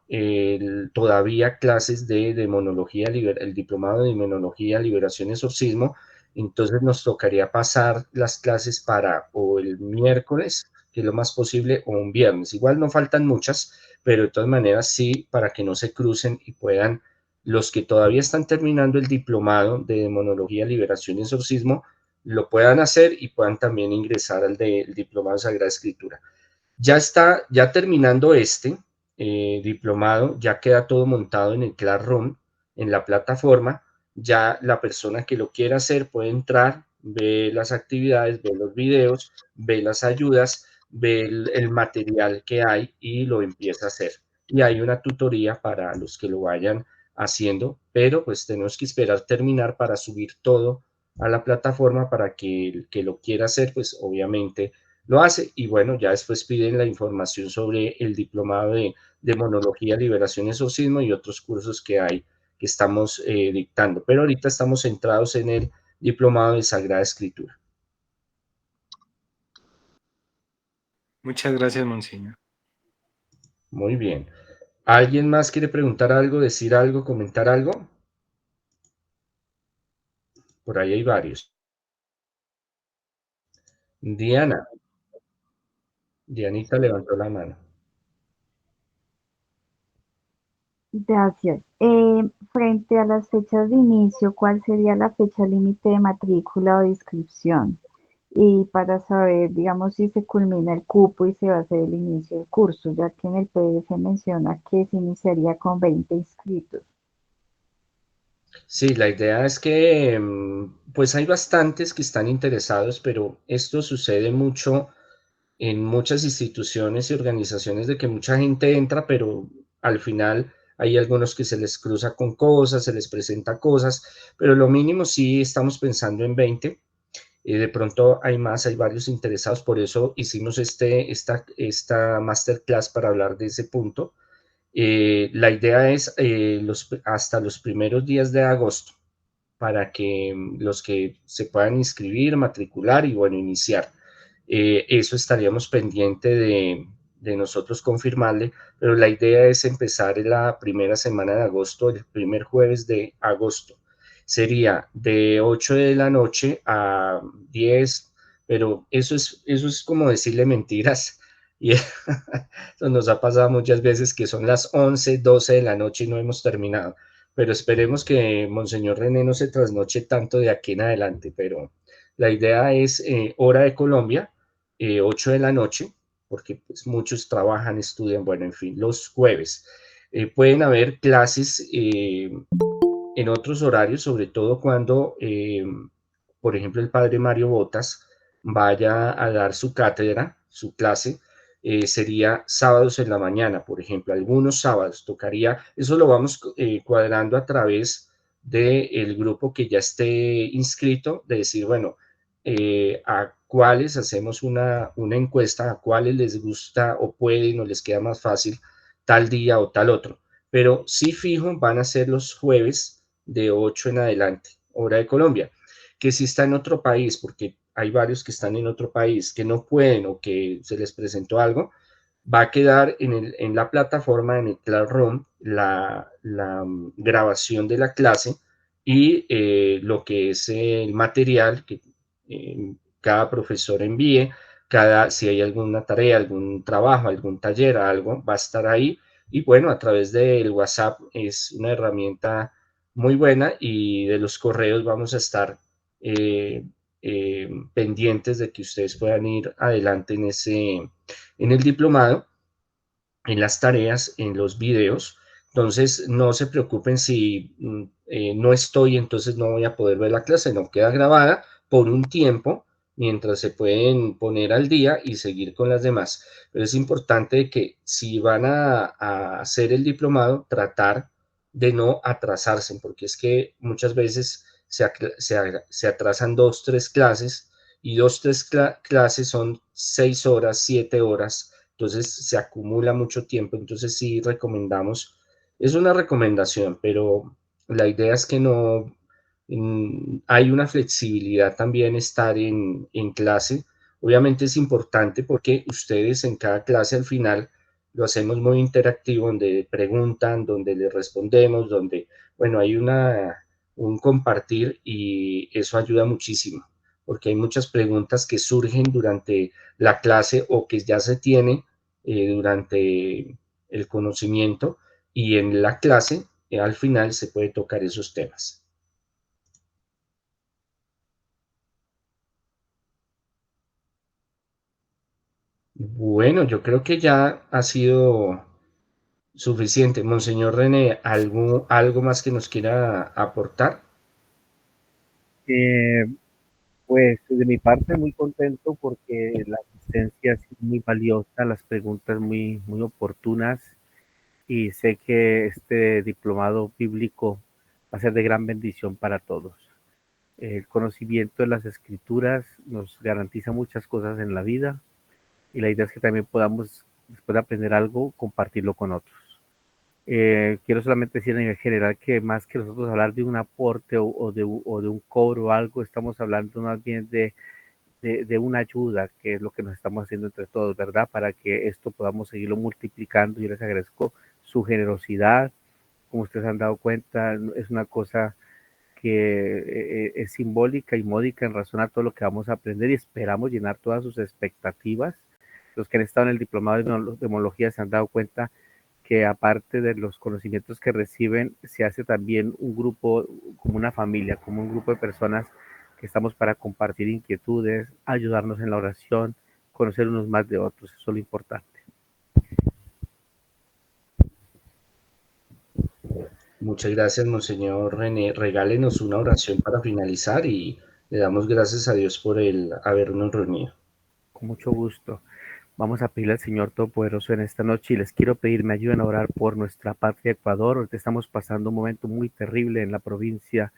todavía clases de demonología, el diplomado de demonología, liberación y exorcismo, entonces nos tocaría pasar las clases para o el miércoles, que es lo más posible, o un viernes. Igual no faltan muchas, pero de todas maneras sí, para que no se crucen y puedan, los que todavía están terminando el diplomado de demonología, liberación y exorcismo, lo puedan hacer y puedan también ingresar al diplomado de Sagrada Escritura. Ya terminando este diplomado, ya queda todo montado en el Classroom, en la plataforma. Ya la persona que lo quiera hacer puede entrar, ve las actividades, ve los videos, ve las ayudas, ve el material que hay y lo empieza a hacer. Y hay una tutoría para los que lo vayan haciendo, pero pues tenemos que esperar terminar para subir todo a la plataforma para que el que lo quiera hacer, pues obviamente lo hace. Y bueno, ya después piden la información sobre el diplomado de monología, liberación, exorcismo y otros cursos que hay que estamos dictando. Pero ahorita estamos centrados en el diplomado de Sagrada Escritura. Muchas gracias, Monseñor. Muy bien. ¿Alguien más quiere preguntar algo, decir algo, comentar algo? Por ahí hay varios. Diana. Dianita levantó la mano. Gracias. Frente a las fechas de inicio, ¿cuál sería la fecha límite de matrícula o de inscripción? Y para saber, digamos, si se culmina el cupo y se va a hacer el inicio del curso, ya que en el PDF menciona que se iniciaría con 20 inscritos. Sí, la idea es que pues hay bastantes que están interesados, pero esto sucede mucho en muchas instituciones y organizaciones de que mucha gente entra, pero al final hay algunos que se les cruza con cosas, se les presenta cosas, pero lo mínimo sí estamos pensando en 20. De pronto hay más, hay varios interesados, por eso hicimos esta masterclass para hablar de ese punto. La idea es hasta los primeros días de agosto para que los que se puedan inscribir, matricular y bueno, iniciar. Eso estaríamos pendiente de nosotros confirmarle, pero la idea es empezar en la primera semana de agosto, el primer jueves de agosto. Sería de 8 de la noche a 10, pero eso es como decirle mentiras. Y eso nos ha pasado muchas veces que son las 11, 12 de la noche y no hemos terminado. Pero esperemos que Monseñor René no se trasnoche tanto de aquí en adelante, pero la idea es hora de Colombia, 8 de la noche, porque pues, muchos trabajan, estudian, bueno, en fin, los jueves. Pueden haber clases en otros horarios, sobre todo cuando, por ejemplo, el padre Mario Botas vaya a dar su cátedra, su clase, sería sábados en la mañana, por ejemplo, algunos sábados tocaría, eso lo vamos cuadrando a través del grupo que ya esté inscrito, de decir, bueno, a cuáles hacemos una encuesta, a cuáles les gusta o pueden o les queda más fácil tal día o tal otro. Pero sí fijo, van a ser los jueves de 8 en adelante, hora de Colombia, que si está en otro país, porque hay varios que están en otro país, que no pueden o que se les presentó algo, va a quedar en la plataforma, en el Classroom, la grabación de la clase y lo que es el material que cada profesor envíe, si hay alguna tarea, algún trabajo, algún taller, algo, va a estar ahí. Y bueno, a través del WhatsApp es una herramienta muy buena y de los correos vamos a estar pendientes de que ustedes puedan ir adelante en el diplomado, en las tareas, en los videos. Entonces, no se preocupen si no estoy, entonces no voy a poder ver la clase, no queda grabada por un tiempo mientras se pueden poner al día y seguir con las demás. Pero es importante que si van a hacer el diplomado, tratar de no atrasarse, porque es que muchas veces se atrasan 2, 3 clases y 2, 3 clases son 6 horas, 7 horas, entonces se acumula mucho tiempo, entonces sí recomendamos, es una recomendación, pero la idea es que no, hay una flexibilidad también estar en clase, obviamente es importante porque ustedes en cada clase al final lo hacemos muy interactivo, donde preguntan, donde les respondemos, donde, bueno, hay un compartir y eso ayuda muchísimo, porque hay muchas preguntas que surgen durante la clase o que ya se tiene durante el conocimiento y en la clase al final se puede tocar esos temas. Bueno, yo creo que ya ha sido suficiente. Monseñor René, ¿algo más que nos quiera aportar? Eh, pues de mi parte muy contento porque la asistencia ha sido muy valiosa, las preguntas muy oportunas y sé que este diplomado bíblico va a ser de gran bendición para todos. El conocimiento de las escrituras nos garantiza muchas cosas en la vida y la idea es que también podamos, después de aprender algo, compartirlo con otros. Quiero solamente decir en general que más que nosotros hablar de un aporte o de un cobro o algo, estamos hablando más bien de una ayuda, que es lo que nos estamos haciendo entre todos, ¿verdad? Para que esto podamos seguirlo multiplicando. Yo les agradezco su generosidad. Como ustedes han dado cuenta, es una cosa que es simbólica y módica en razón a todo lo que vamos a aprender y esperamos llenar todas sus expectativas. Los que han estado en el diplomado de demología se han dado cuenta que aparte de los conocimientos que reciben, se hace también un grupo, como una familia, como un grupo de personas que estamos para compartir inquietudes, ayudarnos en la oración, conocer unos más de otros, eso es lo importante. Muchas gracias, Monseñor René. Regálenos una oración para finalizar y le damos gracias a Dios por el habernos reunido. Con mucho gusto. Vamos a pedirle al Señor Todopoderoso en esta noche y les quiero pedir, me ayuden a orar por nuestra patria Ecuador. Ahorita estamos pasando un momento muy terrible en la provincia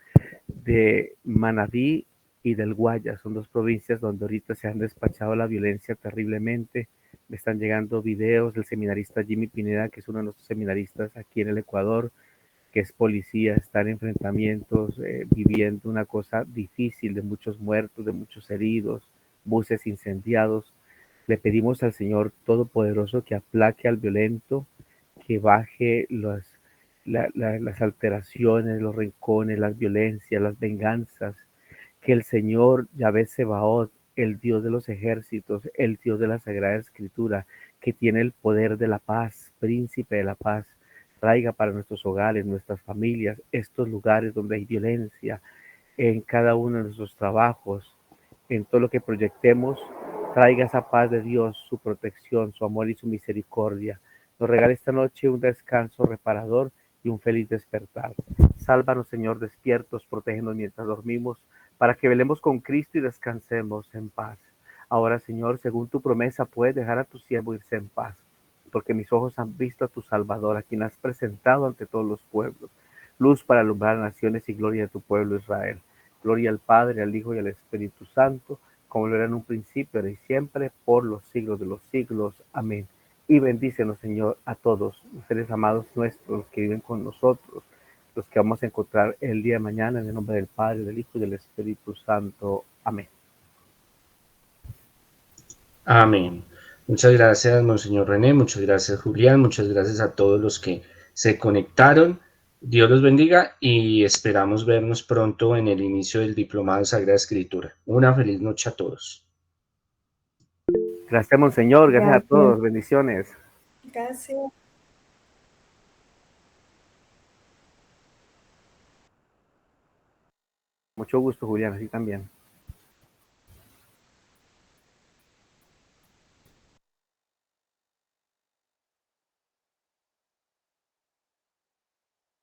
de Manabí y del Guayas. Son dos provincias donde ahorita se han despachado la violencia terriblemente. Me están llegando videos del seminarista Jimmy Pineda, que es uno de nuestros seminaristas aquí en el Ecuador, que es policía, está en enfrentamientos, viviendo una cosa difícil de muchos muertos, de muchos heridos, buses incendiados. Le pedimos al Señor Todopoderoso que aplaque al violento, que baje las alteraciones, los rincones, las violencias, las venganzas, que el Señor Yahvé Sebaot, el Dios de los ejércitos, el Dios de la Sagrada Escritura, que tiene el poder de la paz, príncipe de la paz, traiga para nuestros hogares, nuestras familias, estos lugares donde hay violencia, en cada uno de nuestros trabajos, en todo lo que proyectemos, traiga esa paz de Dios, su protección, su amor y su misericordia. Nos regala esta noche un descanso reparador y un feliz despertar. Sálvanos, Señor, despiertos, protégenos mientras dormimos, para que velemos con Cristo y descansemos en paz. Ahora, Señor, según tu promesa, puedes dejar a tu siervo irse en paz, porque mis ojos han visto a tu Salvador, a quien has presentado ante todos los pueblos, luz para alumbrar naciones y gloria de tu pueblo Israel. Gloria al Padre, al Hijo y al Espíritu Santo, como lo era en un principio, ahora y siempre, por los siglos de los siglos. Amén. Y bendícenos, Señor, a todos los seres amados nuestros, los que viven con nosotros, los que vamos a encontrar el día de mañana, en el nombre del Padre, del Hijo y del Espíritu Santo. Amén. Amén. Muchas gracias, Monseñor René. Muchas gracias, Julián. Muchas gracias a todos los que se conectaron. Dios los bendiga y esperamos vernos pronto en el inicio del Diplomado de Sagrada Escritura. Una feliz noche a todos. Gracias, Monseñor. Gracias a Gracias. todos. Bendiciones. Gracias. Mucho gusto, Julián. Así también.